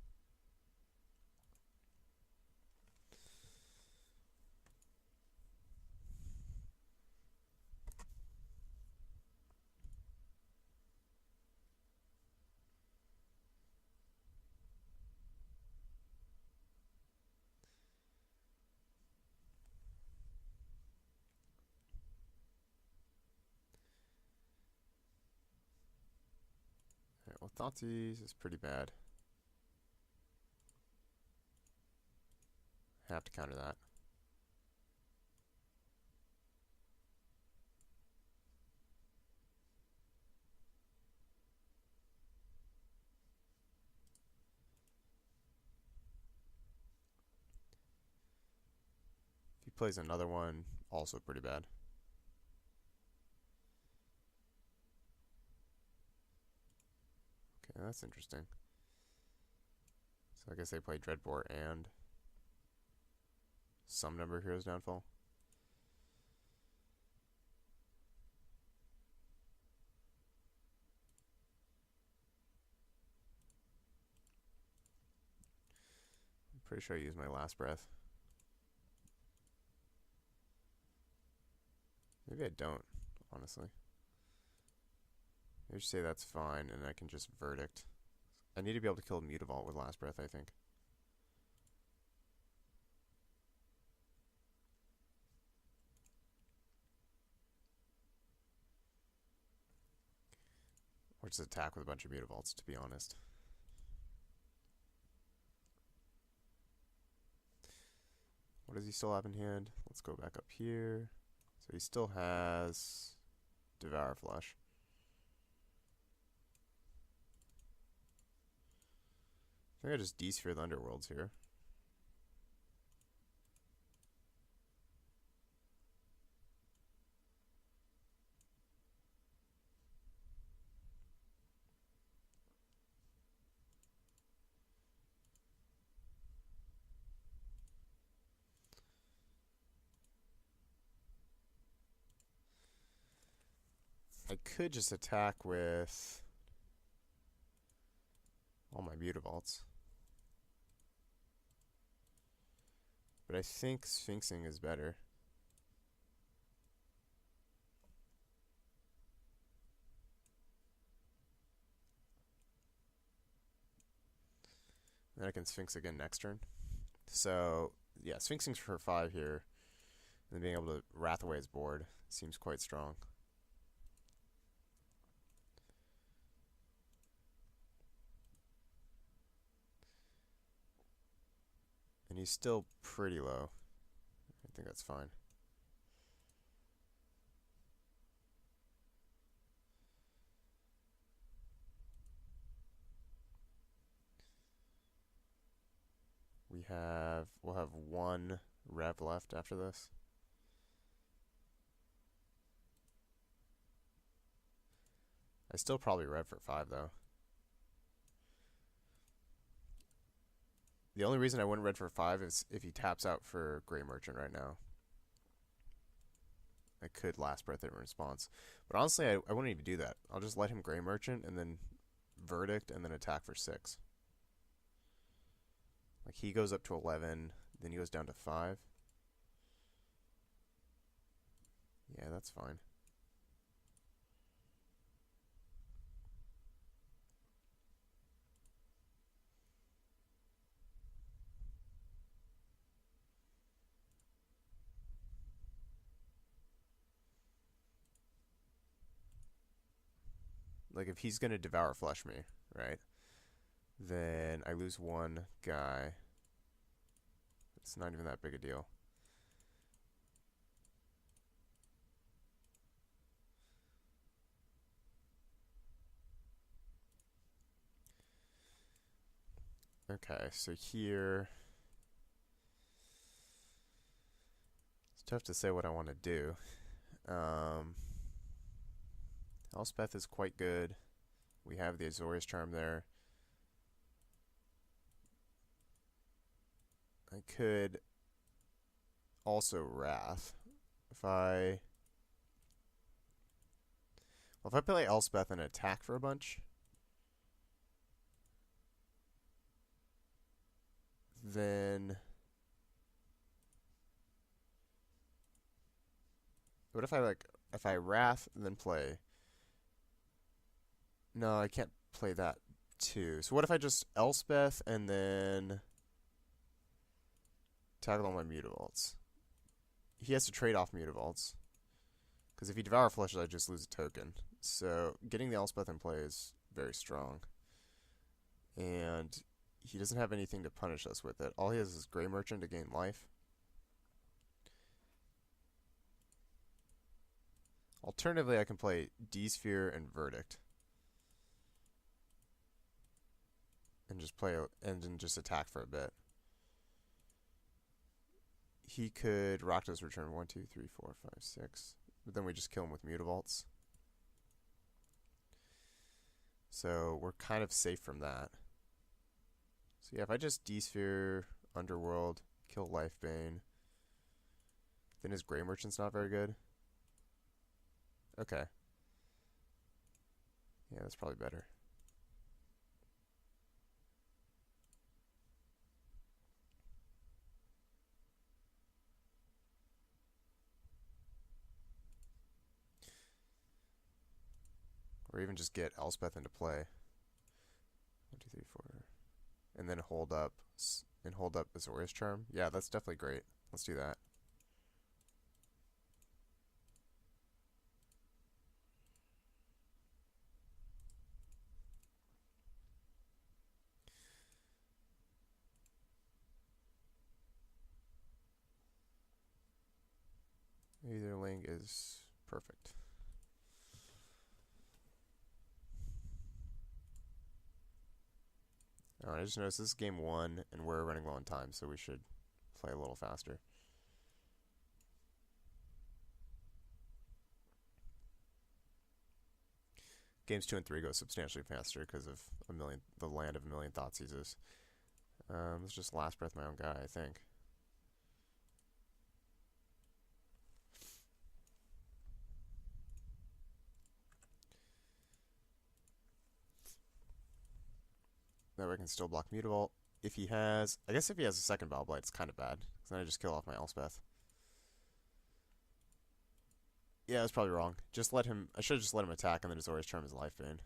Alright, well, Thoughtseize is pretty bad. I have to counter that. If he plays another one, also pretty bad. Okay, that's interesting. So I guess they play Dreadbore and some number of Heroes Downfall. I'm pretty sure I used my Last Breath. Maybe I don't, honestly. Maybe say that's fine, and I can just Verdict. I need to be able to kill Mutavault with Last Breath, I think. Or just attack with a bunch of Mutavaults, to be honest. What does he still have in hand? Let's go back up here. So he still has Devour Flush. I think I just D-sphere the Underworlds here. I could just attack with all my mutavaults. But I think Sphinxing is better. Then I can Sphinx again next turn. So, yeah, Sphinxing's for 5 here. And then being able to wrath away his board seems quite strong. And he's still pretty low. I think that's fine. We'll have 1 rev left after this. I still probably rev for 5 though. The only reason I wouldn't rev for 5 is if he taps out for Grey Merchant right now. I could Last Breath it in response. But honestly, I wouldn't even do that. I'll just let him Grey Merchant and then Verdict and then attack for 6. Like he goes up to 11, then he goes down to 5. Yeah, that's fine. Like if he's gonna Devour Flesh me, right? Then I lose 1 guy. It's not even that big a deal. Okay, so here it's tough to say what I want to do. Elspeth is quite good. We have the Azorius Charm there. I could also Wrath. If I play Elspeth and attack for a bunch, then what if I Wrath and then play? No, I can't play that too. So what if I just Elspeth and then tackle all my Mutavaults? He has to trade off Mutavaults. Because if he Devour Flushes, I just lose a token. So getting the Elspeth in play is very strong. And he doesn't have anything to punish us with it. All he has is Grey Merchant to gain life. Alternatively, I can play D-Sphere and Verdict. And just then just attack for a bit. He could Rakdos return 1, 2, 3, 4, 5, 6. But then we just kill him with Mutavaults. So we're kind of safe from that. So yeah, if I just D-Sphere, Underworld, kill Lifebane, then his Grey Merchant's not very good. Okay. Yeah, that's probably better. Or even just get Elspeth into play. 1, 2, 3, 4. And then hold up Azorius Charm. Yeah, that's definitely great. Let's do that. Either link is perfect. I just noticed this is game 1, and we're running low on time, so we should play a little faster. Games 2 and 3 go substantially faster because of the land of a million Thoughtseizes. Let's just Last Breath my own guy, I think. That way I can still block Mutavault. If he has... I guess if he has a second Bile Blight, it's kind of bad. Because then I just kill off my Elspeth. Yeah, I was probably wrong. Just let him... I should have just let him attack and then Azorius Charm his Life Bane.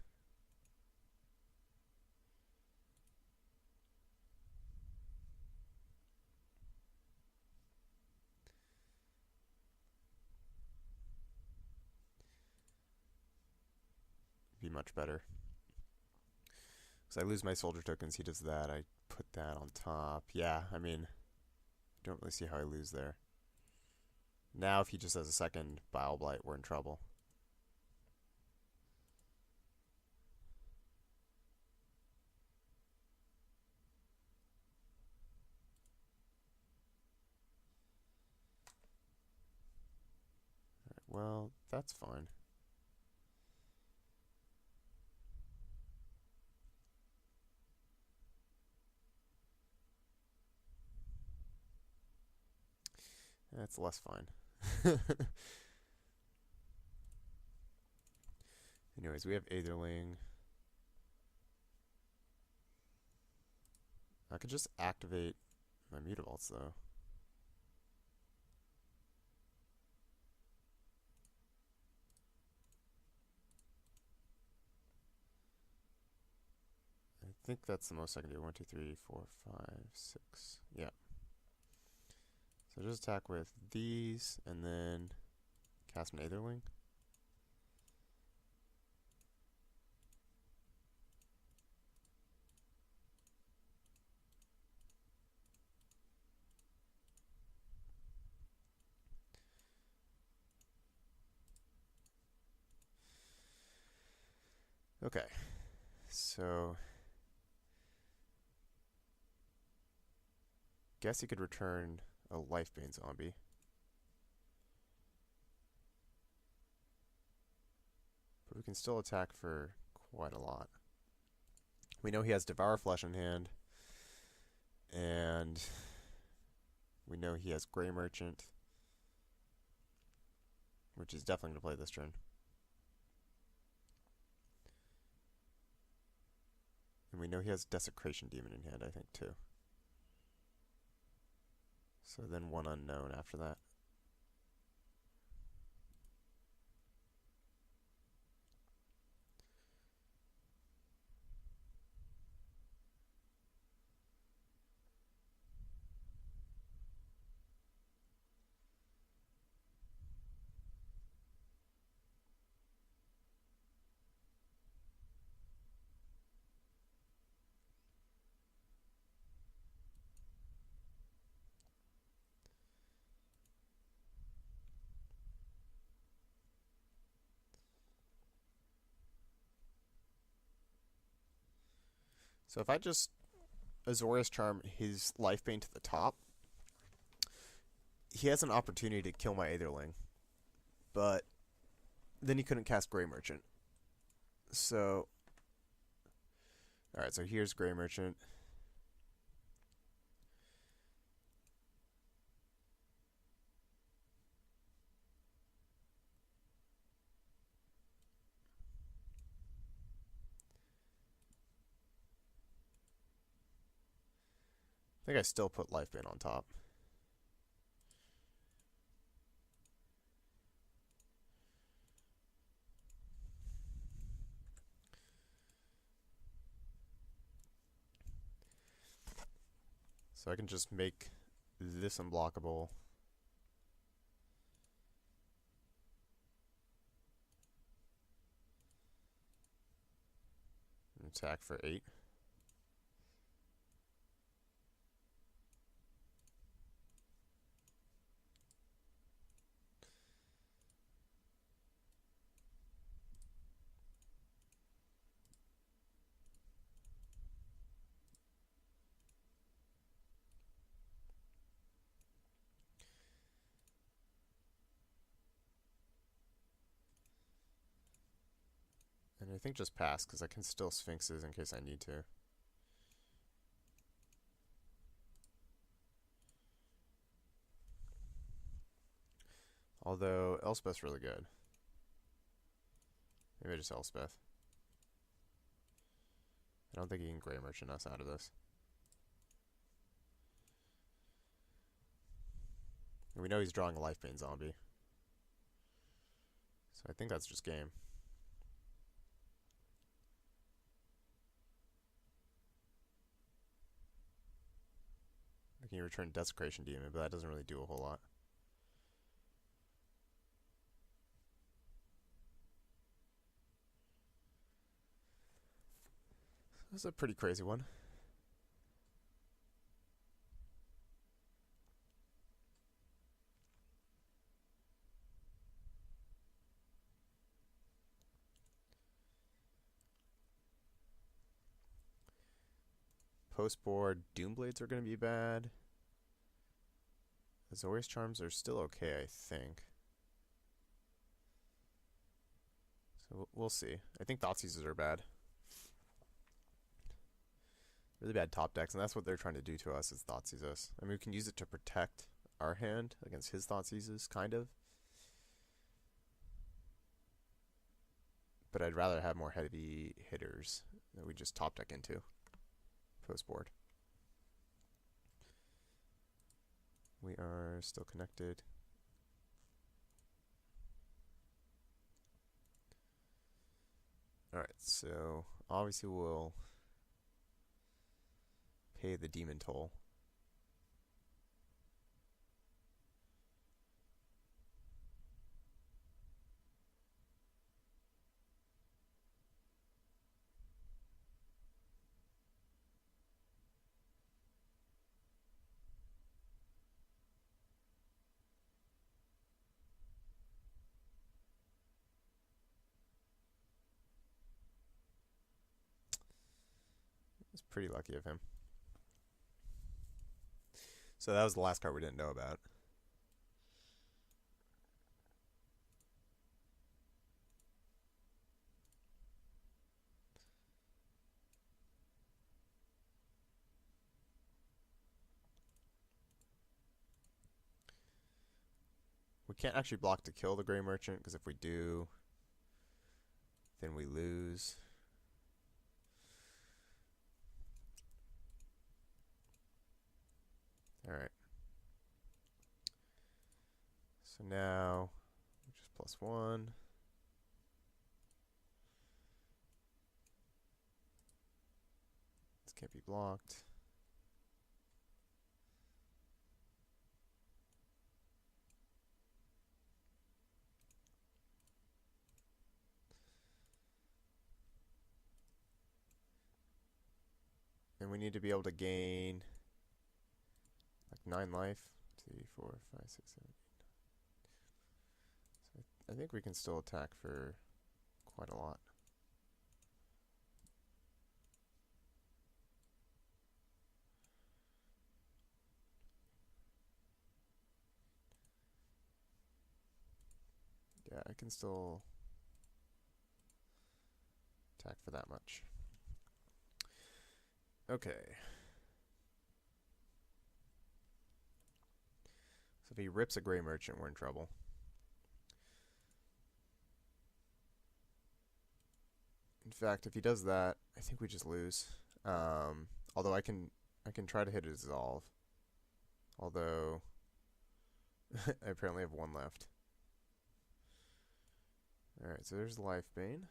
Be much better. Because I lose my soldier tokens, he does that. I put that on top. Yeah, I mean, don't really see how I lose there. Now, if he just has a second Bile Blight, we're in trouble. Alright, well, that's fine. That's less fine. Anyways, we have Aetherling. I could just activate my Mutavaults, though. I think that's the most I can do. 1, 2, 3, 4, 5, 6. Yeah. So just attack with these, and then cast an Aetherling. Okay, so guess he could return a Lifebane zombie. But we can still attack for quite a lot. We know he has Devour Flesh in hand, and we know he has Grey Merchant, which is definitely going to play this turn. And we know he has Desecration Demon in hand, I think, too. So then one unknown after that. So if I just Azorius Charm his Lifebane to the top, he has an opportunity to kill my Aetherling, but then he couldn't cast Grey Merchant. So, alright, so here's Grey Merchant. I think I still put Lifebane on top. So I can just make this unblockable. And attack for 8. And I think just pass, because I can still Sphinxes in case I need to. Although, Elspeth's really good. Maybe just Elspeth. I don't think he can Grey Merchant us out of this. And we know he's drawing a Lifebane zombie. So I think that's just game. I can return Desecration Demon, but that doesn't really do a whole lot. That's a pretty crazy one. Post board, Doomblades are going to be bad. Azorius Charms are still okay, I think. So we'll see. I think Thoughtseizes are bad. Really bad top decks, and that's what they're trying to do to us is Thoughtseize us. I mean, we can use it to protect our hand against his Thoughtseizes, kind of. But I'd rather have more heavy hitters that we just top deck into post board. We are still connected. Alright, so obviously we'll pay the demon toll. It's pretty lucky of him. So that was the last card we didn't know about. We can't actually block to kill the Grey Merchant, because if we do, then we lose. Alright. So now, just +1. This can't be blocked. And we need to be able to gain like 9 life. 2, 4, 5, 6, 7, 8. So I think we can still attack for quite a lot. Yeah, I can still attack for that much. Okay. So if he rips a Grey Merchant, we're in trouble. In fact, if he does that, I think we just lose. Although I can try to hit a Dissolve. Although I apparently have 1 left. Alright, so there's Lifebane.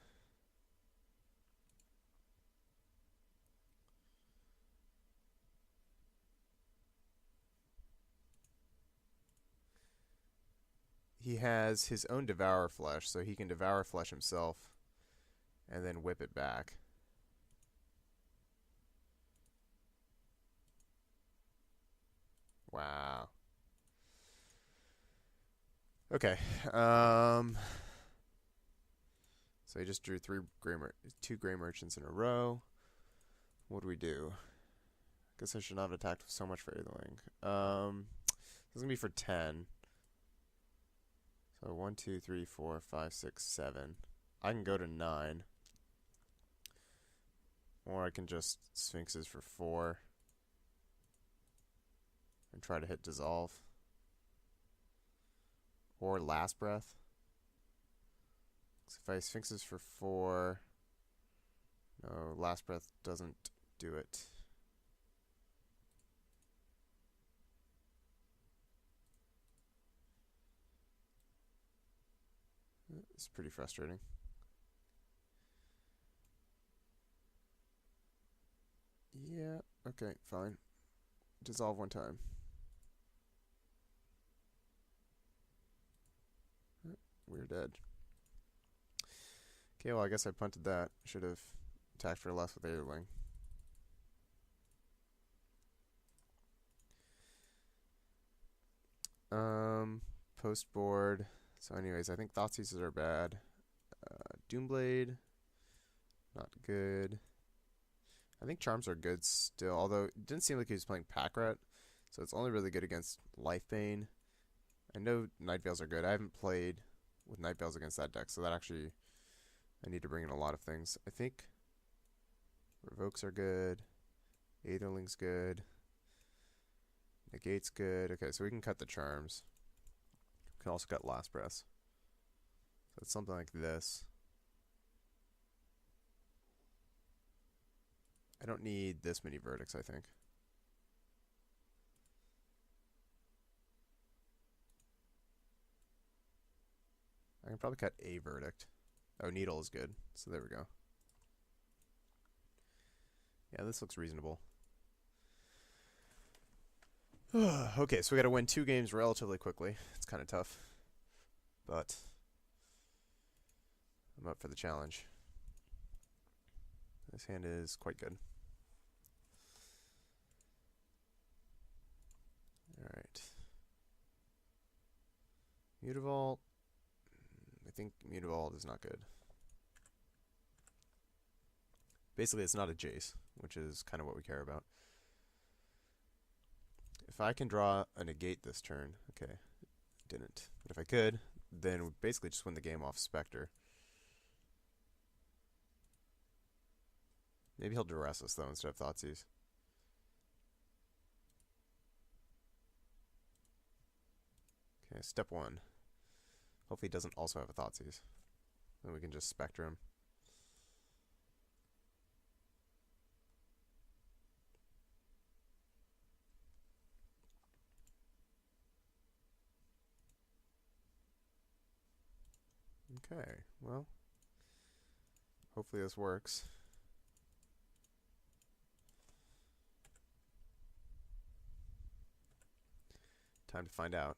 He has his own Devour Flesh, so he can Devour Flesh himself and then whip it back. Wow. Okay. So he just drew 2 Grey Merchants in a row. What do we do? Guess I should not have attacked with so much Fairyling. This is gonna be for 10. So 1, 2, 3, 4, 5, 6, 7. I can go to 9. Or I can just Sphinxes for 4. And try to hit Dissolve. Or Last Breath. So if I Sphinxes for 4, Oh, Last Breath doesn't do it. It's pretty frustrating. Yeah, okay, fine. Dissolve one time. We're dead. Okay, well, I guess I punted that. Should have attacked for less with Aetherling. Post board. So anyways, I think Thoughtseizes are bad. Doomblade, not good. I think Charms are good still, although it didn't seem like he was playing Pack Rat, so it's only really good against Life Bane. I know Night Veils are good. I haven't played with Night Veils against that deck, so that actually, I need to bring in a lot of things. I think Revokes are good. Aetherling's good. Negate's good. Okay, so we can cut the Charms. We can also cut Last Breath. So it's something like this. I don't need this many verdicts, I think. I can probably cut a verdict. Oh, Needle is good. So there we go. Yeah, this looks reasonable. Okay, so we got to win 2 games relatively quickly. It's kind of tough, but I'm up for the challenge. This hand is quite good. Alright. Mutavault. I think Mutavault is not good. Basically, it's not a Jace, which is kind of what we care about. If I can draw a negate this turn, okay, didn't. But if I could, then we basically just win the game off Spectre. Maybe he'll duress us though instead of Thoughtseize. Okay, step 1. Hopefully he doesn't also have a Thoughtseize. Then we can just Spectre him. Okay, well, hopefully this works. Time to find out.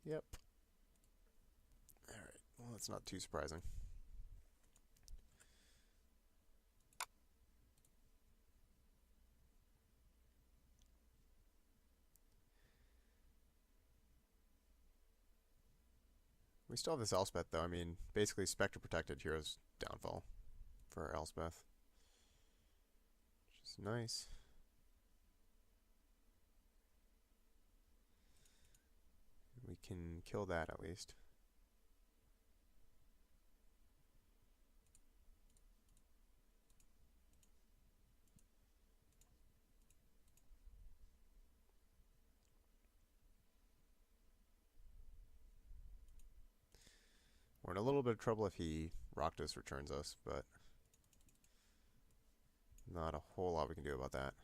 Yep. Alright, well, that's not too surprising. We still have this Elspeth, though. I mean, basically Spectre protected Hero's downfall for Elspeth, which is nice. We can kill that at least. We're in a little bit of trouble if he Rakdos returns us, but not a whole lot we can do about that.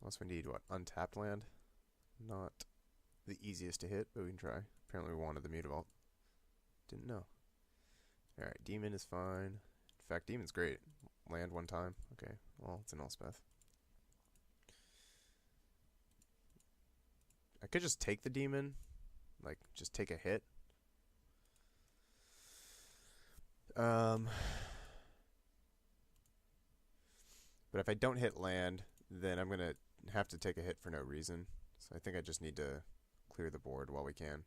Unless we need, what, untapped land? Not the easiest to hit, but we can try. Apparently we wanted the Mutavault. Didn't know. Alright, Demon is fine. In fact, Demon's great. Land one time. Okay, well, it's an Elspeth. I could just take the Demon. Like, just take a hit. But if I don't hit land, then I'm going to have to take a hit for no reason. So I think I just need to clear the board while we can.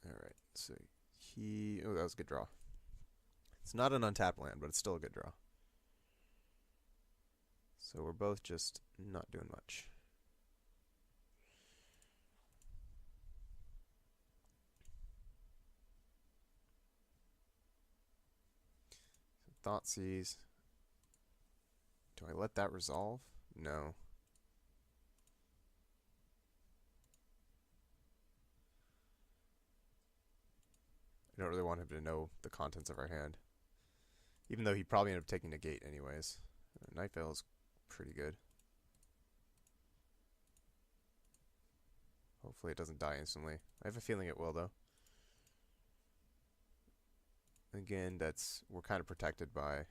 Alright, so he... Oh, that was a good draw. It's not an untapped land, but it's still a good draw. So we're both just not doing much. Thoughtseize. Do I let that resolve? No. I don't really want him to know the contents of our hand. Even though he'd probably end up taking Negate anyways. Night Veil is pretty good. Hopefully it doesn't die instantly. I have a feeling it will, though. Again, we're kind of protected by...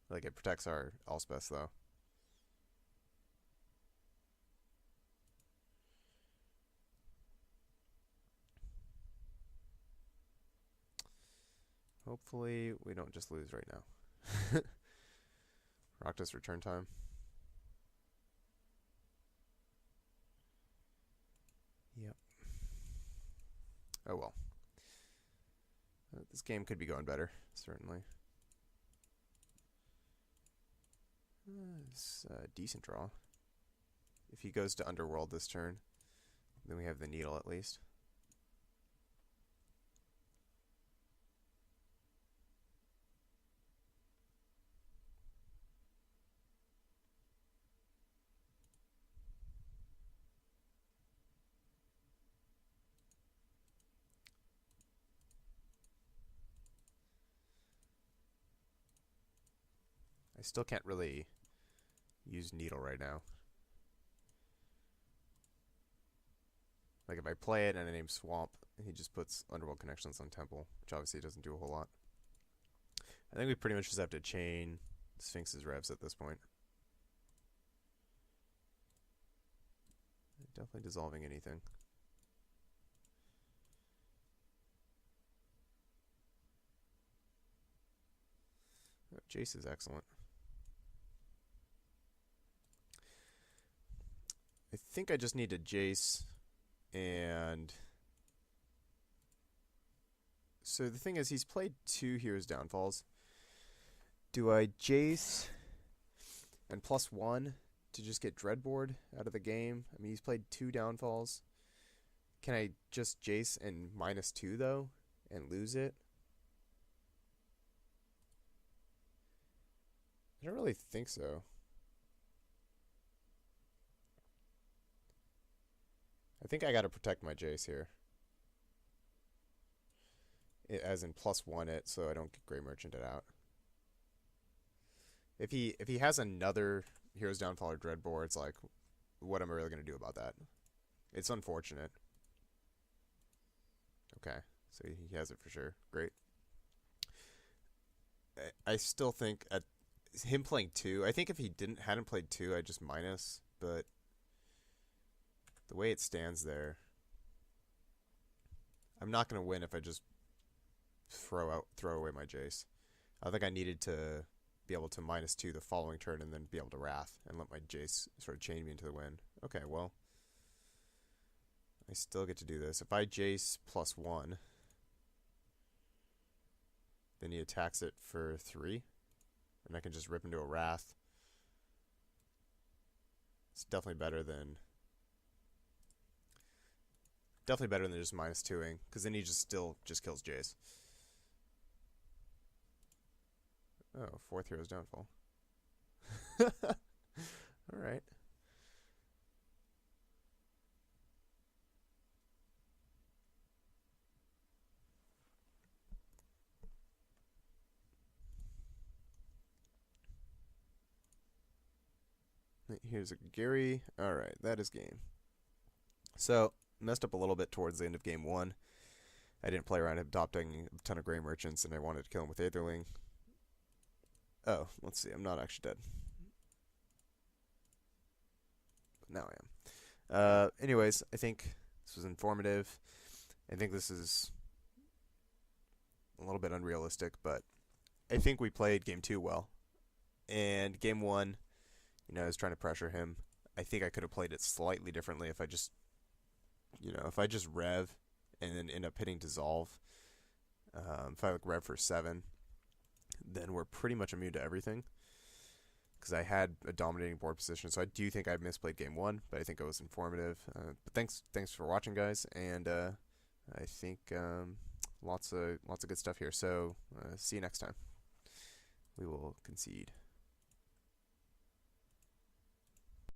Like, it protects our Elspeth, though. Hopefully we don't just lose right now. Rakdos return time. Yep. Oh well. This game could be going better, certainly. It's a decent draw. If he goes to Underworld this turn, then we have the Needle at least. I still can't really use Needle right now. Like if I play it and I name Swamp, he just puts Underworld Connections on Temple, which obviously doesn't do a whole lot. I think we pretty much just have to chain Sphinx's Revs at this point. Definitely dissolving anything. Oh, Jace is excellent. I think I just need to Jace and... So the thing is, he's played 2 Hero's Downfalls. Do I Jace and +1 to just get Dreadboard out of the game? I mean, he's played 2 Downfalls. Can I just Jace and -2, though, and lose it? I don't really think so. I think I gotta protect my Jace here. As in +1 it, so I don't get Grey Merchant it out. If he has another Hero's Downfall or Dreadboard, it's like, what am I really gonna do about that? It's unfortunate. Okay, so he has it for sure. Great. I still think at him playing 2, I think if he hadn't played 2, I'd just minus, but the way it stands there, I'm not going to win if I just throw away my Jace. I think I needed to be able to -2 the following turn and then be able to Wrath and let my Jace sort of chain me into the win. Okay, well, I still get to do this. If I Jace +1, then he attacks it for 3, and I can just rip into a Wrath. It's definitely better than just -2ing, because then he still kills Jace. Oh, 4th Hero's Downfall. Alright. Here's a Gary. Alright, that is game. So, messed up a little bit towards the end of game 1. I didn't play around adopting a ton of Grey Merchants, and I wanted to kill him with Aetherling. Oh, let's see. I'm not actually dead. But now I am. Anyways, I think this was informative. I think this is a little bit unrealistic, but I think we played game 2 well. And game 1, I was trying to pressure him. I think I could have played it slightly differently if I just Rev and then end up hitting Dissolve. If I Rev for 7, then we're pretty much immune to everything. Because I had a dominating board position, so I do think I misplayed game one, but I think it was informative. But thanks for watching, guys, and I think lots of good stuff here. So see you next time. We will concede.